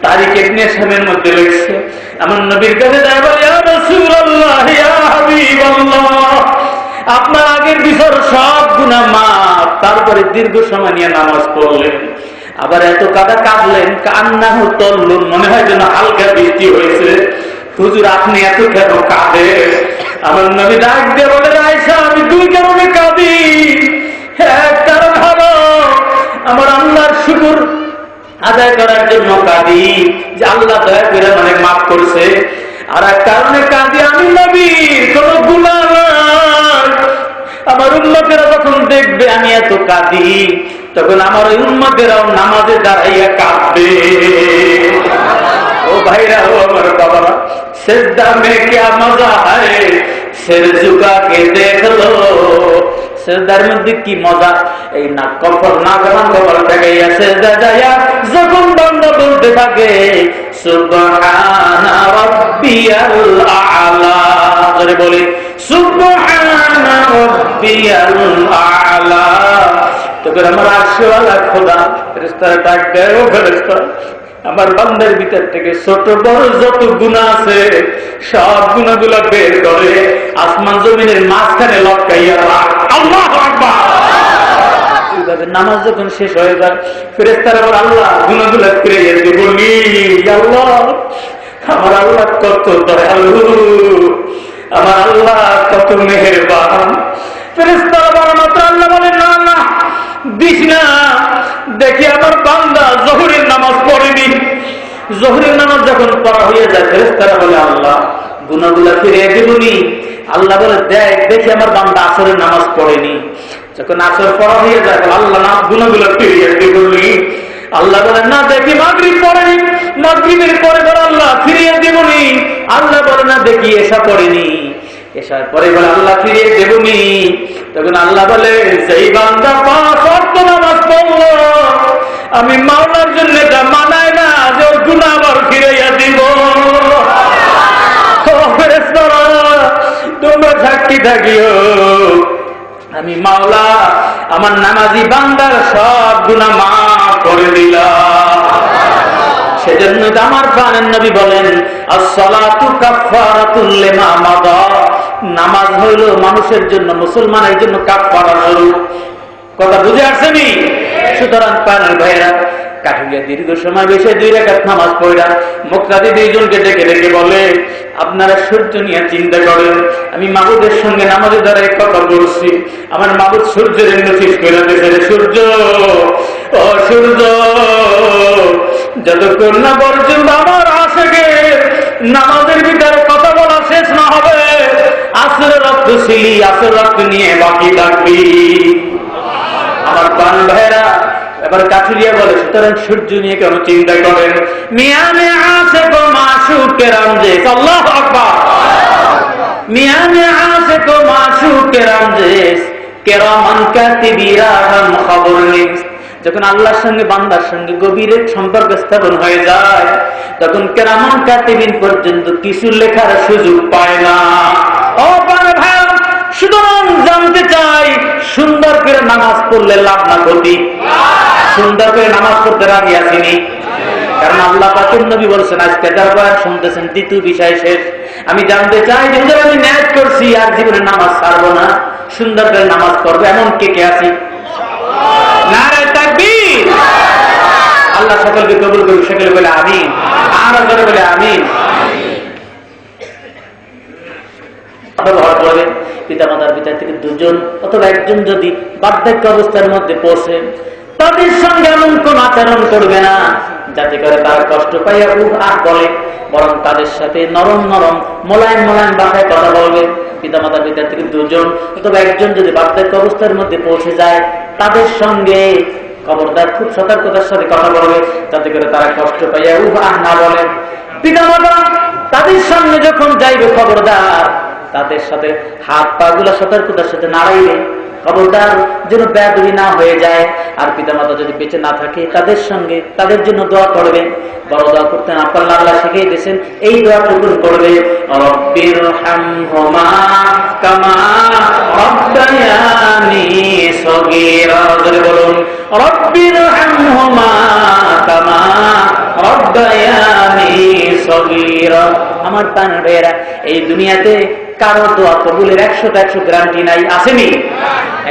তারিখ ইবনে শামের মধ্যে লিখছে, আমার নবীর কাছে যায় বলে, ইয়া রাসূলুল্লাহ, ইয়া হাবিবাল্লাহ, আপনার আগের বিচার সব গুনাহ মাফ। তারপরে দীর্ঘ সময় নিয়ে নামাজ পড়লেন, আবার এত কাদা কাঁদলেন, কান্নাহু তল্লুন, মনে হয় যেন হালকা বৃষ্টি হয়েছে। হুজুর আপনি এত কেন কাঁদেন? আমার নবী ডাক দিয়ে বলে, আয়েশা আমি 2 কারণে কাঁদি। এক কারণ হলো আমার আল্লাহর শুকর আদায় করার জন্য কাঁদি যে আল্লাহ দয়া করে অনেক মাফ করছে। আর এক কারণে কাঁদি আমি নবীর কোন গুনাহ নাই। আমার উম্মতেরা যখন দেখবে আমি এত কাঁদি, তখন আমার ওই উম্মতেরাও নামাজে দাঁড়াইয়া কাঁদবে। ও ভাইরা, ও আমার বাবারা, সেজদা মে কিয়া মজা হয়, সির ঝুকা কে দেখলো। সেজদার মধ্যে কি মজা! এই নাক কপাল দেখাইয়া সেজদা যাইয়া যখন বান্দা বলতে থাকে সুবহানা রাব্বিয়াল আ'লা, জোরে বলি সুবহানা রাব্বিয়াল আ'লা, তখন আমার আরশওয়ালা খোদা ফেরেশতারা ডাক দেয়, ও ফেরেশতা, আমার বান্দার ভিতর থেকে ছোট বড় যত গুনাহ আছে সব গুনাহগুলো বের করে আসমান জমিনের মাঝখানে লটকাইয়া রাখ। আল্লাহু আকবার! নামাজ যখন শেষ হয়ে যায় ফেরেশতারা বলে, আল্লাহ গুনাহগুলো ফিরিয়ে দিয়ে বলি, আল্লাহ আমার আল্লাহ কত দয়ালু, আমার আল্লাহ কত মেহেরবান। ফেরেশতারা বলে মাত্র আল্লাহ বলে, না না দিস না, দেখি আমার বান্দা জোহরের নামাজ পড়েনি। জোহরের নামাজ যখন পড়া হয়ে যায় ফেরেশতারা বলে, আল্লাহ গুনাহগুলো ফিরিয়ে দিবনি। আল্লাহ বলে, দেখ দেখি আমার বান্দা আসরের নামাজ পড়েনি। যখন আসর পড়া হয়ে যায় আল্লাহ না গুনাহগুলো ফিরিয়ে দিবনি। আল্লাহ বলে, না দেখি মাগরিব পড়েনি। মাগরিবের পরে বলে, আল্লাহ ফিরিয়ে দিবনি। আল্লাহ বলে, না দেখি এশা পড়েনি। এশার পরে বলে, আল্লাহ ফিরিয়ে দেবনি। তখন আল্লাহ বলে, যেই বান্দা 5 ওয়াক্ত নামাজ পড়লো আমি মাওলার জন্য এটা মানায় না যে ওর গুনাহ আবার ফিরাইয়া দিব। তোমরা সাক্ষী থাকিও, আমি মাওলা আমার নামাজি বান্দার সব গুনাহ মাফ করে দিলাম। সেজন্য আমার প্রাণের নবী বলেন, as-salatu কাফফারাতুল লিমা মাদা, নামাজ হইল মানুষের জন্য, মুসলমানের জন্য কাফফারা স্বরূপ। কথা বুঝে আসেনি? সুতরাং প্রাণের ভাইরা, কাঠুরিয়া দীর্ঘ সময় বেশি 2 রাকাত নামাজ পড়া মুক্তাদি 2 জনকে ডেকে ডেকে বলে, আপনারা সূর্য নিয়ে চিন্তা করেন, আমি মাবুদের সঙ্গে নামাজে দাঁড়ায় কথা বলছি, আমার মাবুদ সূর্যের নোটিস করে দিয়েছে, সূর্য ও সূর্য, যতক্ষণ না পর্যন্ত আমার আশেকের নামাজের ভিতরে কথা বলা শেষ না হবে আসরের রক্ত ছিলি, আসর রক্ত নিয়ে বাকি থাকবি। আমার প্রাণ ভাইরা এবার কাঠুরিয়া বলে, সুতরাং সূর্য নিয়ে কেন চিন্তা করেন? মিয়ানে আসে গো মাসুক রামজেস, আল্লাহু আকবার। মিয়ানে আশিক ও মাশুক রামজেস, কিরামান কাতিবিরা হাম খবর নিস। যখন আল্লাহর সঙ্গে বান্দার সঙ্গে গভীর সম্পর্ক স্থাপন হয়ে যায়, তখন কিরামান কাতিবিন পর্যন্ত কিছু লেখার সুযোগ পায় না। ও ভাই, সুতরাং জানতে চাই, সুন্দর করে নামাজ পড়লে লাভ না ক্ষতি? সুন্দর করে নামাজ পড়তে রাজি আসেনি? কারণ আল্লাহ পাকের নবী বলছেন, আজকে যারা বয়ান শুনতেছেন দ্বিতীয় বিষয় শেষ। আমি জানতে চাই যে আমি নিয়ত করছি আর জীবনে নামাজ ছাড়বো না, সুন্দর করে নামাজ পড়বো, এমন কে কে আছি? নারে তাকবীর। আল্লাহ সকলকে কবুল করুন, সকলে বলে আমিন। আর জোরে বলে আমিন। ব্যবহার করবেন পিতা মাতার ভিতর থেকে দুজন অথবা একজন যদি বার্ধক্য অবস্থার মধ্যে পৌঁছে, তাদের সঙ্গে এমন কোন আচরণ করবে না যাতে করে তারা কষ্ট পাইয়া আর বলে, বরং তাদের সাথে নরম নরম মোলায়েম মোলায়েম ভাষায় কথা বলবে। পিতা মাতার ভিতর থেকে দুজন অথবা একজন যদি বার্ধক্য অবস্থার মধ্যে পৌঁছে যায়, তাদের সঙ্গে খবরদার খুব সতর্কতার সাথে কথা বলবে যাতে করে তারা কষ্ট পাইয়া না বলে। পিতা মাতা তাদের সামনে যখন যাইবে, খবরদার তাদের সাথে হাত পা গুলা সতর্কতার সাথে নাড়াইবে, খবরদার যেন বেয়াদবি না হয়ে যায়। আর পিতামাতা যদি বেঁচে না থাকে, তাদের সঙ্গে তাদের জন্য দোয়া করবে। বড় দোয়া করতেন, আপনার আল্লাহ শিখিয়ে দিয়েছেন, এই দোয়াটুকু করবে, রব্বিরহামহুমা কামা রাব্বায়ানি সগীরা। জোরে বলুন, রব্বিরহামহুমা কামা রাব্বায়ানি সগীরা। আমার প্রাণেরা, এই দুনিয়াতে কারো দোয়া কবুলের 100 গ্যারান্টি নাই, আসেনি?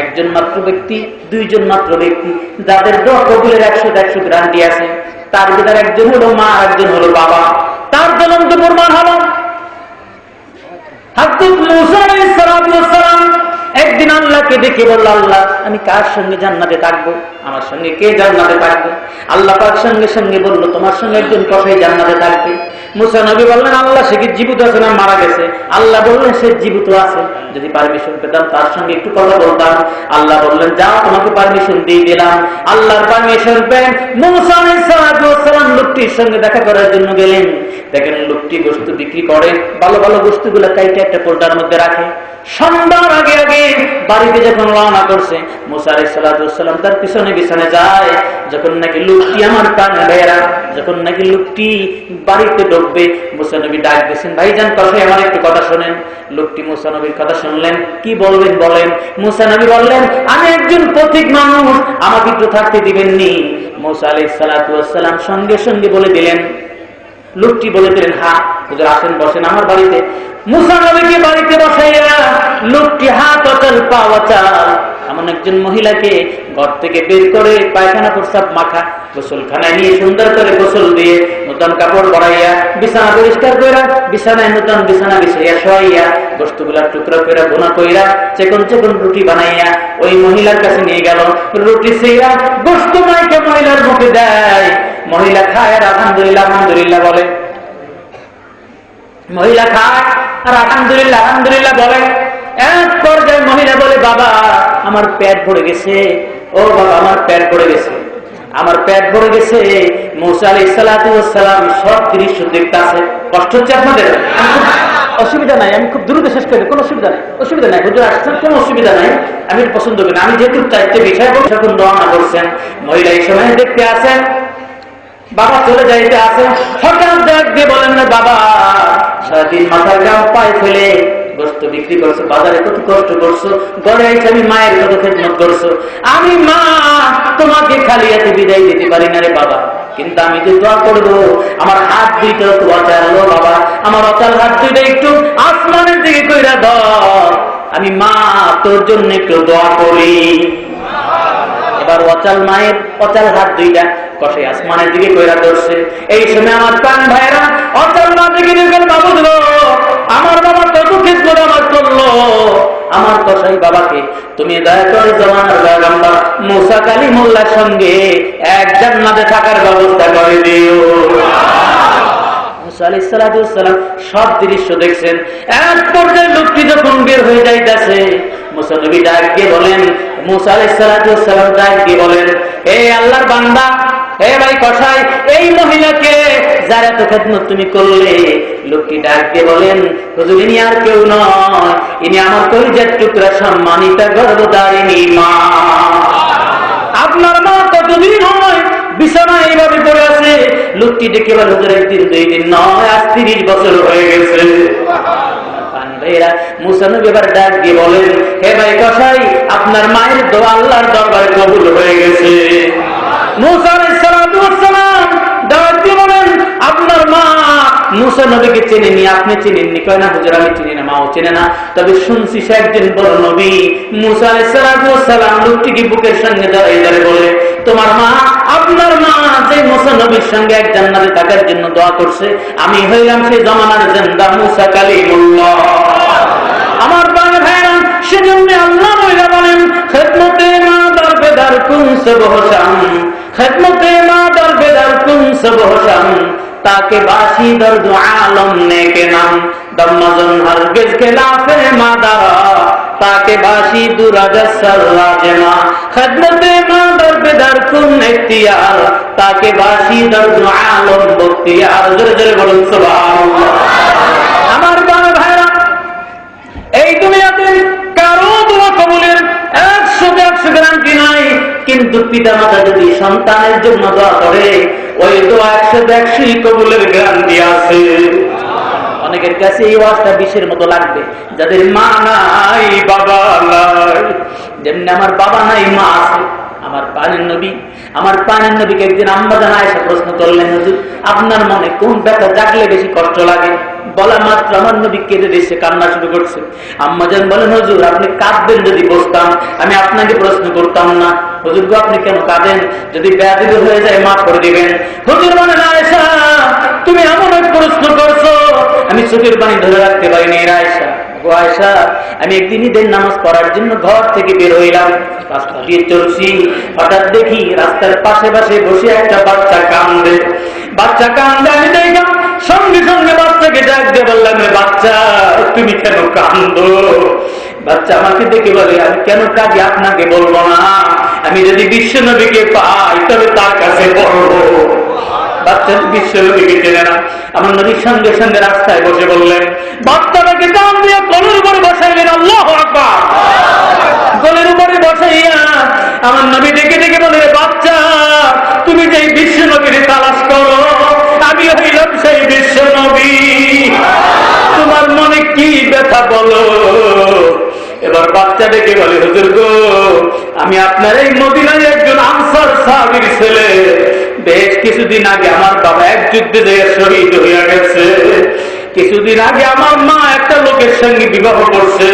একজন মাত্র ব্যক্তি, দুইজন মাত্র ব্যক্তি যাদের দোয়া কবুলের 100 গ্যারান্টি আছে। তার ভিতরে একজন হলো মা, একজন হলো বাবা। তার জ্বলন্ত প্রমাণ হলো হযরত মূসা আলাইহিস সালাম একদিন আল্লাহকে ডেকে বলল, আল্লাহ আমি কার সঙ্গে জান্নাতে থাকবো? আমার সঙ্গে কে জান্নাতে থাকবে? আল্লাহ পাক সঙ্গে সঙ্গে বলল, তোমার সঙ্গে একজন কসাই জান্নাতে থাকবে। মূসা নবী বললেন, আল্লাহ সে কি জীবিত আছে না মারা গেছে? আল্লাহ বললেন, সে জীবিত আছে, যদি পারমিশন পেতাম তার সঙ্গে একটু কথা বলতাম। আল্লাহ বললেন, যাও, তোমাকে পারমিশন দিয়ে দিলাম। আল্লাহর পারমিশন পেয়ে মূসা আলাইহিস সালাম লোকটির সঙ্গে দেখা করার জন্য গেলেন। দেখেন লোকটি বস্তু বিক্রি করে, ভালো ভালো বস্তুগুলো কাইটে একটা কোল্টার মধ্যে রাখে। সন্ধ্যার আগে আগে বাড়িতে যখন রওনা করছে, মূসা আলাইহিস সালাম তার পিছনে পিছনে যায়। যখন নাকি লোকটি, আমার প্রাণের ভাইয়েরা, যখন নাকি লোকটি বাড়িতে ঢুকবে, মূসা নবী ডাক দিয়েছেন, ভাইজান কসাই আমার একটু কথা শোনেন। লোকটি মূসা নবীর কথা শুনলেন, কি বলবেন বলেন। মূসা নবী বললেন, আমি একজন পথিক মানুষ, আমাকে একটু থাকতে দিবেননি? মূসা আলাইহিস সালাম সঙ্গে সঙ্গে বলে দিলেন, লোকটি বলে দিলেন, হ্যাঁ হুজুর আসেন, বসেন আমার বাড়িতে। মূসা নবীকে বাড়িতে বসাইয়া লোকটি হাত অচল পা অচল এমন একজন মহিলাকে ঘর থেকে বের করে পায়খানা প্রস্রাব মাখা গোসলখানায় নিয়ে সুন্দর করে গোসল দিয়ে নতুন কাপড় পরাইয়া বিছানা পরিষ্কার কইরা বিছানায় নতুন বিছানা বিছাইয়া শোয়াইয়া বস্তুগুলা টুকরো করে বোনা কইরা চেকন চেকন রুটি বানাইয়া ওই মহিলার কাছে নিয়ে গেল। রুটি সেইরা গোস্ত মাইকে মহিলার মুখে দেয়। মহিলা খায় আর আলহামদুলিল্লাহ আলহামদুলিল্লাহ বলে। মহিলা খায় আর আলহামদুলিল্লাহ আলহামদুলিল্লাহ বলে। এক পর্যায়ে মহিলা বলে, বাবা আমার পেট ভরে গেছে, ও বাবা আমার পেট ভরে গেছে, আমার পেট ভরে গেছে। মূসা আলাইহিস সালাম সব দৃশ্য দেখতেছে। কষ্ট হচ্ছে আপনাদের? অসুবিধা নাই, আমি খুব দ্রুত শেষ করি, কোনো অসুবিধা নাই, অসুবিধা নাই, হুজুর আসছেন, কোনো অসুবিধা নাই, আমি পছন্দ করি না। আমি যেহেতু চারটে বিষয় যখন রওনা করছেন, মহিলা এই সময় দেখতে আসেন, বাবা চলে যাইতে আসেন, হঠাৎ ডাক দিয়ে বলেন, না বাবা সারাদিন মাথার গাম পায়ে ফেলে গোস্ত বিক্রি করছো, বাজারে কত কষ্ট করছো, ঘরে এসে আমি মায়ের কত খেদমত করছো, আমি মা তোমাকে খালি হাতে বিদায় দিতে পারি না রে বাবা, কিন্তু আমি যে দোয়া করবো আমার হাত দুইটা তো অচাল বাবা, আমার অচাল হাত দুইটা একটু আসমানের দিকে কইরা দাও, আমি মা তোর জন্য একটু দোয়া করি। এবার অচাল মায়ের অচাল হাত দুইটা কষে আসমানের দিকে কইরা ধরছে। এই সময় আমার প্রাণ ভাইরা অচাল মা দিকে দেখেন, বাবু দিলো আমার বাবা কত খেদমত আমার করলো, আমার কসাই বাবাকে তুমি দয়া করে জমানার পয়গম্বর মুসা কালিমুল্লাহর সঙ্গে এক জান্নাতে থাকার ব্যবস্থা করে দিও। মুসা আলাইহিস সালাম সব দৃশ্য দেখছেন। এক পর্যায়ে লোকটি যখন বের হয়ে যাইতেছে, মুসা নবী ডাক দিয়ে বলেন, মুসা আলাইহিস সালাম ডাক দিয়ে বলেন, হে আল্লাহর বান্দা, হে ভাই কসাই, এই মহিলাকে যারা তো খেদমত তুমি করলে লোকটি ডাক দিয়ে বলেন, হুজুর ইনি আর কেউ নয়, ইনি আমার কলিজার টুকরা সম্মানিতা গর্ভধারিণী মা। আপনার মা কতদিন হয় বিছানায় এইভাবে পড়ে আছে? লোকটি ডেকে বলে, হুজুর একদিন দুই দিন নয়, আজ 30 বছর হয়ে গেছে। মুসা নবী এবার ডাক দিয়ে বলেন, হে ভাই কসাই, আপনার মায়ের দোয়া আল্লাহর দরবারে কবুল হয়ে গেছে। মুসা আলাইহিস সালাতু ওয়াস সালাম ডাক দিয়ে বলেন, আপনার মা মুসা নবীকে চেনেনি, আপনি চেনেননি? কয় না হুজুর আমি চিনি না, মাও চেনে না, তবে শুনছি সে একজন বড় নবী। মুসা আলাইহিস সালাতু ওয়াস সালাম লোকটিকে বুকের সঙ্গে দাঁড়িয়ে বলে, তোমার মা, আপনার মা যে মুসা নবীর সঙ্গে এক জান্নাতে থাকার জন্য দোয়া করছে, আমি হইলাম সেই জমানার জিন্দা মুসা কালিমুল্লাহ। আমার বাবা ভাইরা, সেজন্য আল্লাহ বইলা বলেন, খেদমতে মা দরবেদার কুন সবহসান, খেদমতে মা দরবেদার কুন সবহসান, তাকে বাসি দর্দ আলম নেকে নাম দম্মজন হরগিজ খেলাফে মাদারা, তাকে বাসি দুরাজাসর রাজমা, খেদমতে মা দরবেদার কুন ইখতিয়ার, তাকে বাসি দর্দ আলম বখতিয়ার। জোরে জোরে বলুন সুবহানাল্লাহ। আমার বাবা ভাইরা, এই দুনিয়াতে কারো দোয়া কবুলের 100 গ্যারান্টি নাই, কিন্তু পিতা মাতা যদি সন্তানের জন্য দোয়া করে, ওই দোয়া 100 কবুলের গ্যারান্টি আছে। অনেকের কাছে এই ওয়াজটা বিষের মতো লাগবে, যাদের মা নাই বাবা নাই। যেমনি আমার বাবা নাই মা আছে। আমার প্রাণের নবীকে একদিন আম্মা জান আয়েশা প্রশ্ন করলেন, হুজুর আপনার মনে কোন ব্যথা জাগলে বেশি কষ্ট লাগে? বলা মাত্র আমার নবী কেঁদে দিয়েছে, কান্না শুরু করছে। আম্মা জান বলেন, হুজুর আপনি কাঁদবেন যদি বসতাম, আমি আপনাকে প্রশ্ন করতাম না। হুজুর গো আপনি কেন কাঁদেন? যদি ব্যাধি হয়ে যায় মাফ করে দিবেন। হুজুর বলেন, আয়েশা তুমি এমন এক প্রশ্ন করছো, আমি চোখের পানি ধরে রাখতে পারিনি। আয়েশা, আয়েশা, আমি একদিন ঈদের নামাজ পড়ার জন্য ঘর থেকে বের হইলাম, রাস্তা দিয়ে চলছি, হঠাৎ দেখি রাস্তার পাশে পাশে বসে একটা বাচ্চা কান্দে। আমি দেখলাম, সঙ্গে সঙ্গে বাচ্চাকে ডাক দিয়ে বললাম, বাচ্চা তুমি কেন কান্দো? বাচ্চা আমাকে দেখে বলে, আমি কেন কাঁদি আপনাকে বলবো না, আমি যদি বিশ্ব নবীকে পাই তবে তার কাছে বলবো। বাচ্চা বিশ্ব নবীকে চেনে না। আমার নবীর সঙ্গে সঙ্গে রাস্তায় বসে বললেন, বাচ্চাটাকে দাম দিয়ে কোলের উপরে বসাইলেন। আল্লাহু আকবার। কোলের উপরে বসাইয়া আমার নবী ডেকে ডেকে বলে, বাচ্চা তুমি যেই বিশ্ব নবীর তালাশ করো, আমি হইলাম সেই বিশ্ব নবী, তোমার মনে কি ব্যথা বলো? এবার বাচ্চা ডেকে বলে, হুজুর গো আমি আপনার এই মদিনায় একজন আনসার সাহাবীর ছেলে, বেশ কিছুদিন আগে আমার বাবা এক যুদ্ধে যেয়ে শহীদ হইয়া গেছে, কিছুদিন আগে আমার মা একটা লোকের সঙ্গে বিবাহ করছে,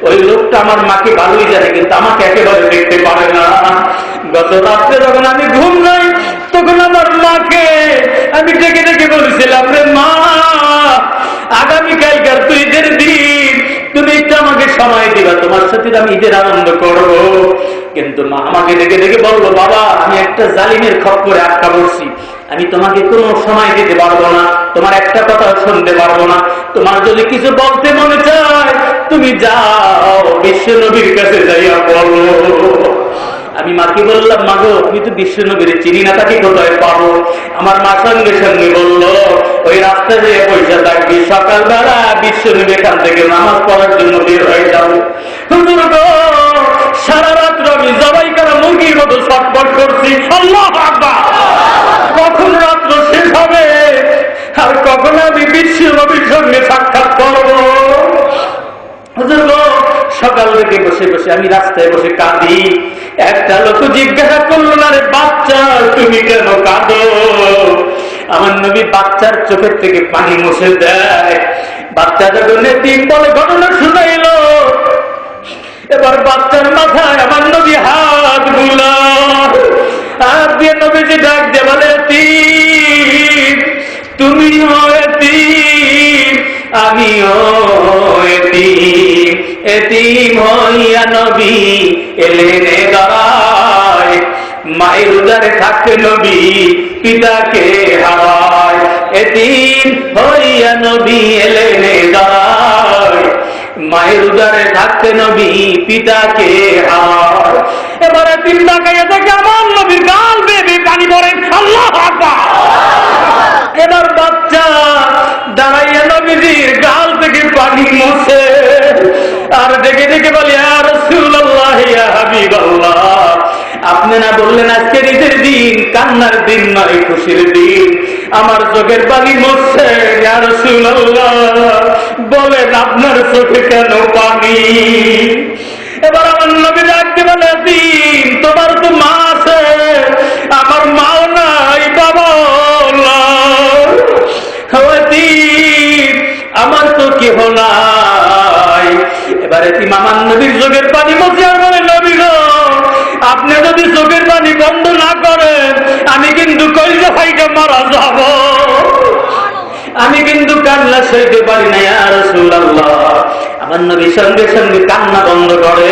ওই লোকটা আমার মাকে ভালোই জানে কিন্তু আমাকে একেবারে দেখতে পারে না। গত রাত্রে যখন আমি ঘুম নাই, তখন আমার মাকে আমি ডেকে ডেকে বলেছিলাম, রে মা আগামীকালকার তুই ঈদের দিন, তুমি একটু আমাকে সময় দিবা, তোমার সাথে আমি ঈদের আনন্দ করবো। কিন্তু মা আমাকে ডেকে ডেকে বললো, বাবা আমি একটা জালিমের খপ্পরে আটকা পড়ছি, আমি তোমাকে কোনো সময় দিতে পারবো না, তোমার একটা কথা শুনতে পারবো না, তোমার যদি কিছু বলতে মনে চায় তুমি যাও বিশ্ব নবীর কাছে যাইয়া বলো। আমি মাকে বললাম, মা গো আমি তো বিশ্ব নবীর চিনি না, তাকে কোথায় পাবো? আমার মা সঙ্গে সঙ্গে বললো, ওই রাস্তা দিয়ে পয়সা থাকবি, সকালবেলা বিশ্ব নবী এখান থেকে নামাজ পড়ার জন্য বের হয়ে যাবে। হুজুর গো সারা রাত্র আমি জবাই করা মুরগির মতো ছটফট করছি, আল্লাহু আকবার, কখন রাত্র শেষ হবে আর কখন আমি বিশ্ব নবীর সঙ্গে সাক্ষাৎ করবো? হুজুর গো সকাল থেকে বসে বসে আমি রাস্তায় বসে কাঁদি। একটা লোক জিজ্ঞাসা করলো, না রে বাচ্চা তুমি কেন কাঁদো? আমার নবী বাচ্চার চোখের থেকে পানি মুছে দেয়। বাচ্চা যখন এতিম বলে ঘটনা শুনাইল, এবার বাচ্চার মাথায় আমার নবী হাত বুলায়, হাত দিয়ে নবীজি ডাক দিয়ে বলে, এতিম তুমিও এতিম আমিও এতিম, এতিম হইয়া নবী এলেন দাঁড়ায়, মায়ের উদারে থাকতে নবী পিতাকে হারায়, এতিম হইয়া নবী এলেন দাঁড়ায়, মায়ের উদারে থাকতে নবী পিতাকে হারায়। এবারে তিন টাকায় দেখে আমার নবীর গাল বেবি পানি পড়েন, আল্লাহু আকবার। এবার বাচ্চা দাঁড়াইয়া ডেকে ডেকে বলি, ইয়া রাসূলুল্লাহ, ইয়া হাবিবাল্লাহ, আপনি না বললেন আজকের ঈদের দিন কান্নার দিন নয়, খুশির দিন, আমার চোখের পানি মরছে। ইয়া রাসূলুল্লাহ, বলেন আপনার চোখে কেন পানি? এবার আমার নবী ডাকতে বলে, দিন তোমার তো মা আছে, আমার মাও নাই, বাবাও নাই, আমার তো কেহ নাই। এবারে তুমি আমার নবীর চোখের পানি মরছে আর বলে, নবী গো, আপনি যদি চোখের পানি বন্ধ না করেন আমি কিন্তু কলিজা ফাইটা মারা যাব, আমি কিন্তু কান্না সইতে পারি না। ইয়া রাসূলুল্লাহ, আমার নবী সঙ্গে সঙ্গে কান্না বন্ধ করে।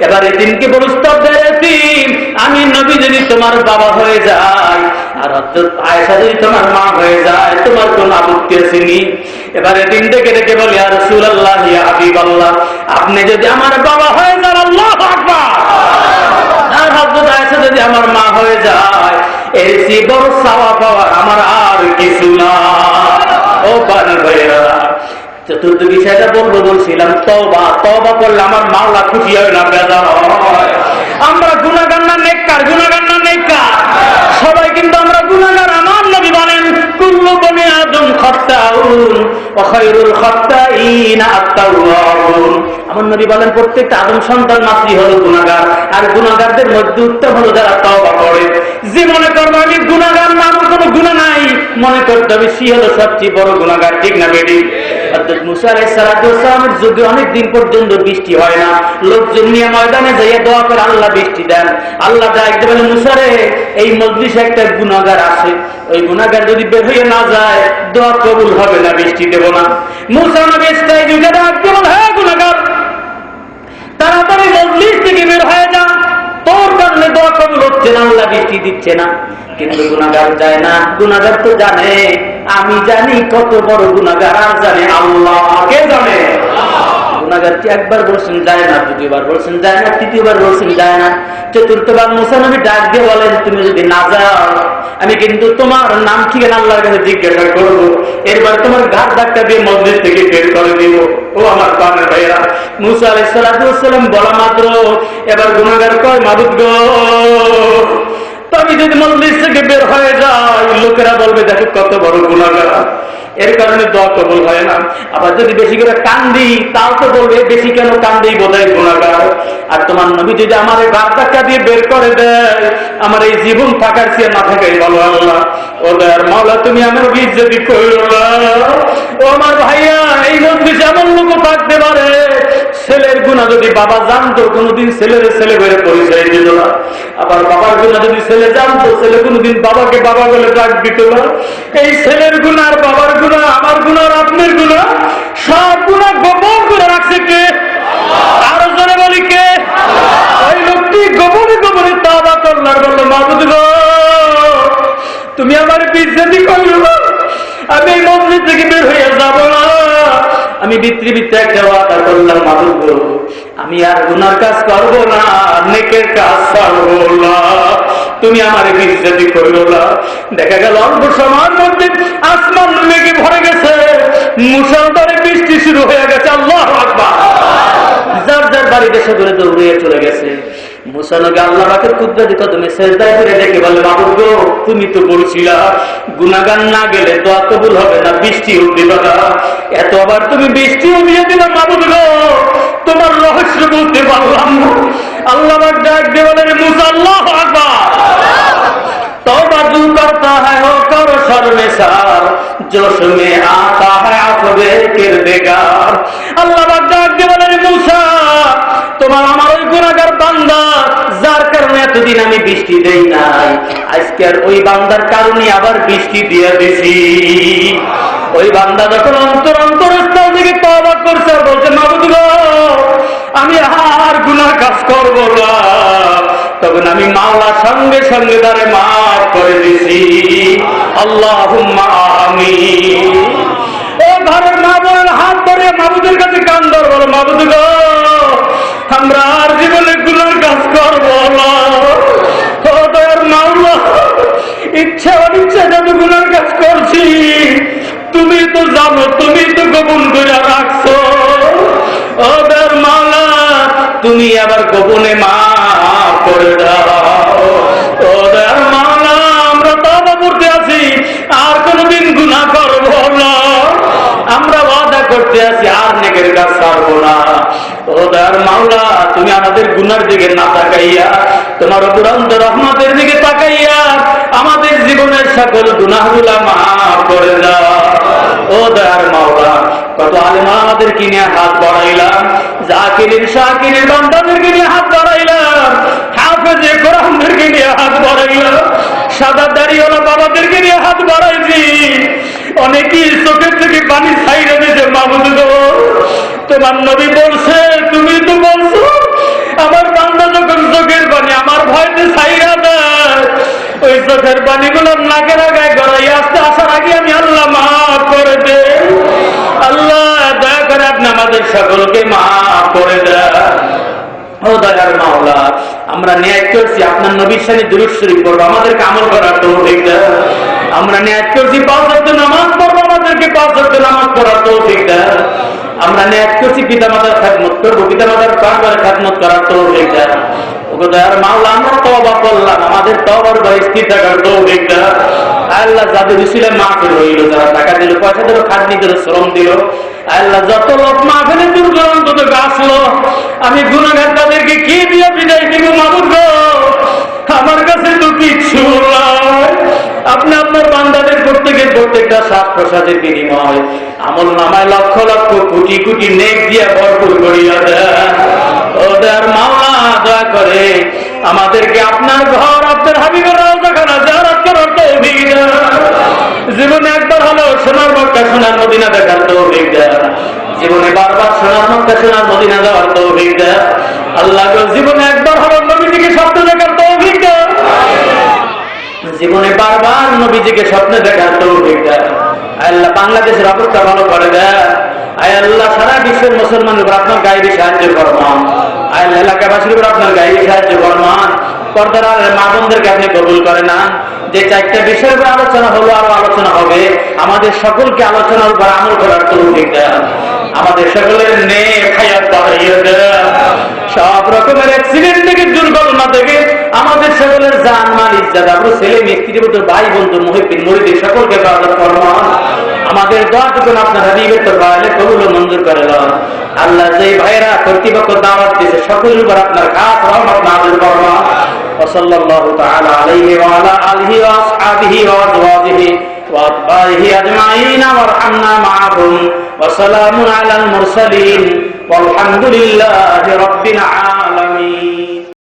এবার এতিমকে প্রস্তাব দেয়, এতিম, আমি নবী যদি তোমার বাবা হয়ে যায় আর হযরত আয়েশা যদি তোমার মা হয়ে যায়, তোমার কোন আপত্তি আসেনি? এবার এতিম ডেকে ডেকে বলে, ইয়া রাসূলুল্লাহ, ইয়া হাবিবাল্লাহ, আপনি যদি আমার বাবা হয়ে যান, আল্লাহু আকবার, আর হযরত আয়েশা যদি আমার মা হয়ে যায়, এর চেয়ে বড় সওয়াব পাওয়ার আমার আর কিছু না। ও পানি ভাইরা, চতুর্থ বিষয়টা বলবো বলছিলাম, তওবা। তওবা করলে আমার মাওলা খুশি হয় না বেজার হয়? আমরা গুনাহগার না নেককার? গুনাহগার না নেককার? সবাই কিন্তু আমরা গুনাহগার। আমার নবী বলেন, কুল্লু বনি আদম খাত্তাউন ওয়া খায়রুল খাত্তাইনা আত-তাওয়াবুন। আমার নবী বলেন, প্রত্যেকটা আদম সন্তান মাত্রই হলো গুনাহগার, আর গুনাহগারদের মধ্যে উত্তম হলো যারা তওবা করে। যে মনে করবে আমি গুনাহগার না, আমার কোনো গুনাহ নাই, মনে করতে হবে সে হলো সবচেয়ে বড় গুনাহগার। ঠিক না বেটি? হযরত মুসা আলাইহিস সালামের যুগে অনেক দিন পর্যন্ত বৃষ্টি হয় না। লোকজন নিয়ে ময়দানে যাইয়া দোয়া করে আল্লাহ বৃষ্টি দেন। আল্লাহ ডাকতে বলে, মুসা রে, এই মজলিসে একটা গুনাহগার আছে, ওই গুনাহগার যদি বের হয়ে না যায় দোয়া কবুল হবে না, বৃষ্টি দেব না। মুসা নবী স্থায়ী যুগে ডাকতে বলে, হ্যাঁ গুনাহগার, তাড়াতাড়ি মজলিস থেকে বের হয়ে যা, তোর কারণে দোয়া কবুল হচ্ছে না, আল্লাহ বৃষ্টি দিচ্ছে না। কিন্তু গুনাহগার যায় না। গুনাহগার তো জানে, আমি জানি কত বড় গুনাহগার, আর জানে আল্লাহ। কে জানে? গুনাহগারটি একবার বলছেন যায় না, দ্বিতীয়বার বলছেন যায় না, তৃতীয়বার বলছেন যায় না, চতুর্থবার মুসা নবী ডাক দিয়ে বলেন, তুমি যদি না যাও আমি কিন্তু তোমার নাম ঠিকানা আল্লাহর কাছে জিজ্ঞাসা করবো, এরপর তোমার ঘাট ধাক্কা দিয়ে মসজিদ থেকে বের করে দিব। ও আমার প্রাণের ভাইয়েরা, মুসা আলাইহিস সালাম বলা মাত্র এবার গুনাহগার কয়, মাবুদ গো, আমি যদি মজলিস থেকে বের হয়ে যাই লোকেরা বলবে দেখো কত বড় গুনাহগার, এর কারণে দোয়া কবুল হয় না। আবার যদি বেশি করে কান্দি তাও তো বলবে বেশি কেন কান্দি, বোধহয় গুনাহগার। আর তোমার নবী যদি আমার ঘাট ধাক্কা দিয়ে বের করে দেয়, আমার এই জীবন থাকার চেয়ে না থাকাই ভালো। আল্লাহ ও দয়ার মাওলা, তুমি আমার বিজ্জতি কইরো না। ও আমার ভাইয়া, এই মজলিসে এমন লোক থাকতে পারে ছেলের গুনাহ যদি বাবা জানতো কোনোদিন ছেলের ছেলে বলে পরিচয় দিত না, আবার বাবার গুনাহ যদি ছেলে জানতো ছেলে কোনোদিন বাবাকে বাবা বলে ডাক দিত না। এই ছেলের গুনাহ আর বাবার গুনাহ, আমার গুনাহ আর আপনার গুনাহ, সব গুনাহ গোপন করে রাখছে কে? আরো জোরে বলি কে? ওই লোকটি গোপনে গোপনে তওবা করল আর বলল, মাবুদ গো, তুমি আমার বিজ্জতি করো না, আমি এই মসজিদ থেকে বের হয়ে যাব না। আমি ভিতরে ভিতরে একটা ওয়াদা করলাম, মাবুদ গো, আমি আর গুনার কাজ করবো না, নেকের কাজ করবো না, তুমি আমার বিজ্জতি করো না। দেখা গেল অল্প সময়ের মধ্যে আসমান মেঘে ভরে গেছে, মুষলধারে বৃষ্টি শুরু হয়ে গেছে। আল্লাহু আকবার। যার যার বাড়িতে সেগুলো দৌড়িয়ে চলে গেছে। মুসা নবী আল্লাহ পাকের কুদরতি কদমে সিজদায় পড়ে ডেকে বলে, মাবুদ গো, তুমি তো বলছিলা গুনাহগার না গেলে দোয়া কবুল হবে না, বৃষ্টিও দিবা না, এত আবার তুমি বৃষ্টিও দিয়ে দিলা, মাবুদ গো, তোমার রহস্য বলতে পারলাম না। আল্লাহ পাক ডাক দিয়ে বলেন, মুসা, আল্লাহু আকবার, तौबा जो करता है वो कर शर्मिसार, जोश में आता है अफवे किरदेगार। আল্লাহ পাক ডাক দিয়ে বলেন, মুসা, তোমার আমার ওই গুনাহগার বান্দা যার কারণে এতদিন আমি বৃষ্টি দেই নাই, আজকের ওই বান্দার কারণে আবার বৃষ্টি দিয়ে দিছি। ওই বান্দা যখন অন্তরস্থল থেকে তওবা করছে আর বলছে, মাবুদ গো, আমি আর গুনাহ কাজ করব না, তখন আমি মাওলা সঙ্গে সঙ্গে তারে মাফ করে দিছি। আল্লাহুম্মা আমিন। ও ঘরের মা বোনের হাত ধরে মাবুদের কাছে কান ধর, বলো, মাবুদ গো, আমরা আর জীবনে গুনার কাজ করব না। ও দয়ার মাওলা, ইচ্ছা অনিচ্ছা যত গুনার কাজ করছি তুমি তো জানো, তুমি তো গোপন করে রাখছো। ও দয়ার মাওলা, তুমি আবার গোপনে মাফ করে দাও। ও দয়ার মাওলা, আমরা তওবা করতে আছি, আর কোনদিন গুনাহ করব না। আমরা ওয়াদা করতে আছি, আর নেকের কাজ ছাড়বো না। ও দয়ার মাওলা, তুমি আমাদের গুনার দিকে না তাকাইয়া তোমার অপুরন্ত রহমতের দিকে তাকাইয়া আমাদের জীবনের সকল গুনাহগুলা মাফ করে দাও। ও দয়ার মাওলা, কত আলেম আমাদেরকে নিয়ে হাত বাড়াইলাম, জাকিরিন শাকিরিন বান্দাদেরকে নিয়ে হাত বাড়াইলাম, হাফেজে কোরআনদেরকে নিয়ে হাত বাড়াইলাম, সাদা দাড়িওয়ালা বাবাদেরকে নিয়ে হাত বাড়াইছি। অনেকেই চোখের থেকে পানি ছাইড়ে দিয়েছে। মাবুদ গো, তোমার নবী বলছে, তুমি তো বলছো আমার বান্দা যখন চোখের পানি আমার ভয়তে ছাইড়া দেয়, ওই চোখের পানিগুলো নাকের আগায় গড়াই আসতে আসার আগে আমি আল্লাহ মাফ করে দে। আল্লাহ দয়া করে আপনি আমাদের সকলকে মাফ করে দেন। ও দয়ার মাওলা, আমরা নিয়াত করছি আপনার নবীর সাথে দুরূদ শরীফ পড়ব, আমাদেরকে আমল করার তৌফিক দেন। আমরা নিয়াত করছি 5 ওয়াক্ত নামাজ পড়ব, আমাদেরকে 5 ওয়াক্ত নামাজ পড়ার তৌফিক দেন। আমরা নিয়াত করছি পিতামাতার খেদমত করব, পিতামাতার পরিবারের খেদমত করার তৌফিক দেন। ও দয়ার মাওলা, আমরা তওবা করলাম, আমাদের তওবার উপর স্থির থাকার তৌফিক দেন। আল্লাহ যাদের উসিলা মাহফিল হইল, যারা টাকা দিল, পয়সা দিল, খাটনি দিল, শ্রম দিল, আল্লাহ যত লোক মাহফিলে দূর দূরান্ত থেকে আসলো, আমি গুনাহগার তাদেরকে কি দিয়ে বিদায় দিব? মাবুদ গো, আমার কাছে তো কিচ্ছু নাই। আপনি আপনার বান্দাদের প্রত্যেকটা শ্বাস প্রশ্বাসের বিনিময় আমল নামায় লক্ষ লক্ষ কোটি কোটি নেক দিয়ে ভরপুর করিয়া দেন। ও দয়ার মাওলা, দয়া করে আমাদেরকে আপনার ঘর, আপনার হাবিবের রওজাখানা জিয়ারত করার তৌফিক দেন। জীবনে একবার হলো সোনার মক্কা, সোনার মদিনা দেখার তৌফিক দেন। জীবনে বারবার সোনার মক্কা, সোনার মদিনা যাওয়ার তৌফিক দেন। আল্লাহ গো, জীবনে একবার হলো নবীজিকে স্বপ্ন দেখার তৌফিক দেন। জীবনে বারবার নবীজিকে স্বপ্নে দেখার তৌফিক দেন। আল্লাহ বাংলাদেশের অবস্থা ভালো করে দেন। আয় আল্লাহ, সারা বিশ্বের মুসলমানের উপর আপনার গায়েবী সাহায্য ফরমান। আল্লাহ এলাকাবাসীর উপর আপনার গায়েবী সাহায্য ফরমান। পর্দার মা বোনদেরকে আপনি কবুল করে না। যে 4টা বিষয়ের উপর আলোচনা হলো, আরো আলোচনা হবে, আমাদের সকলকে আলোচনার উপর আমল করার তৌফিক দেন। আমাদের সকলের নেক হায়াত বাড়াইয়া দেন। সব রকমের অ্যাক্সিডেন্ট থেকে, দুর্ঘটনা থেকে আমাদের সকলের জান মাল ইজ্জত, আপনার ছেলে মেয়ে, স্ত্রী, ভাই বন্ধু, মুহিব্বিন মুরিদ সকলকে হেফাজত ফরমান। আমাদের দোয়াটুকু আপনার হাবিবের তো পাইলে কবুল ও মঞ্জুর করে লন। আল্লাহ, যে ভাইরা কর্তৃপক্ষ দাওয়াত দিয়েছে সকলের উপর আপনার খাস রহমত নাযিল ফরমান। ওয়াসাল্লাল্লাহু তাআলা আলাইহি ওয়া আলা আলিহি ওয়া আসহাবিহি ওয়া আজওয়াজিহি ওয়া আতবাইহি আজমাইন ওয়ারহামনা মাআহুম ওয়া সালামুন আলাল মুরসালিন ওয়ালহামদুলিল্লাহি রাব্বিল আলামিন।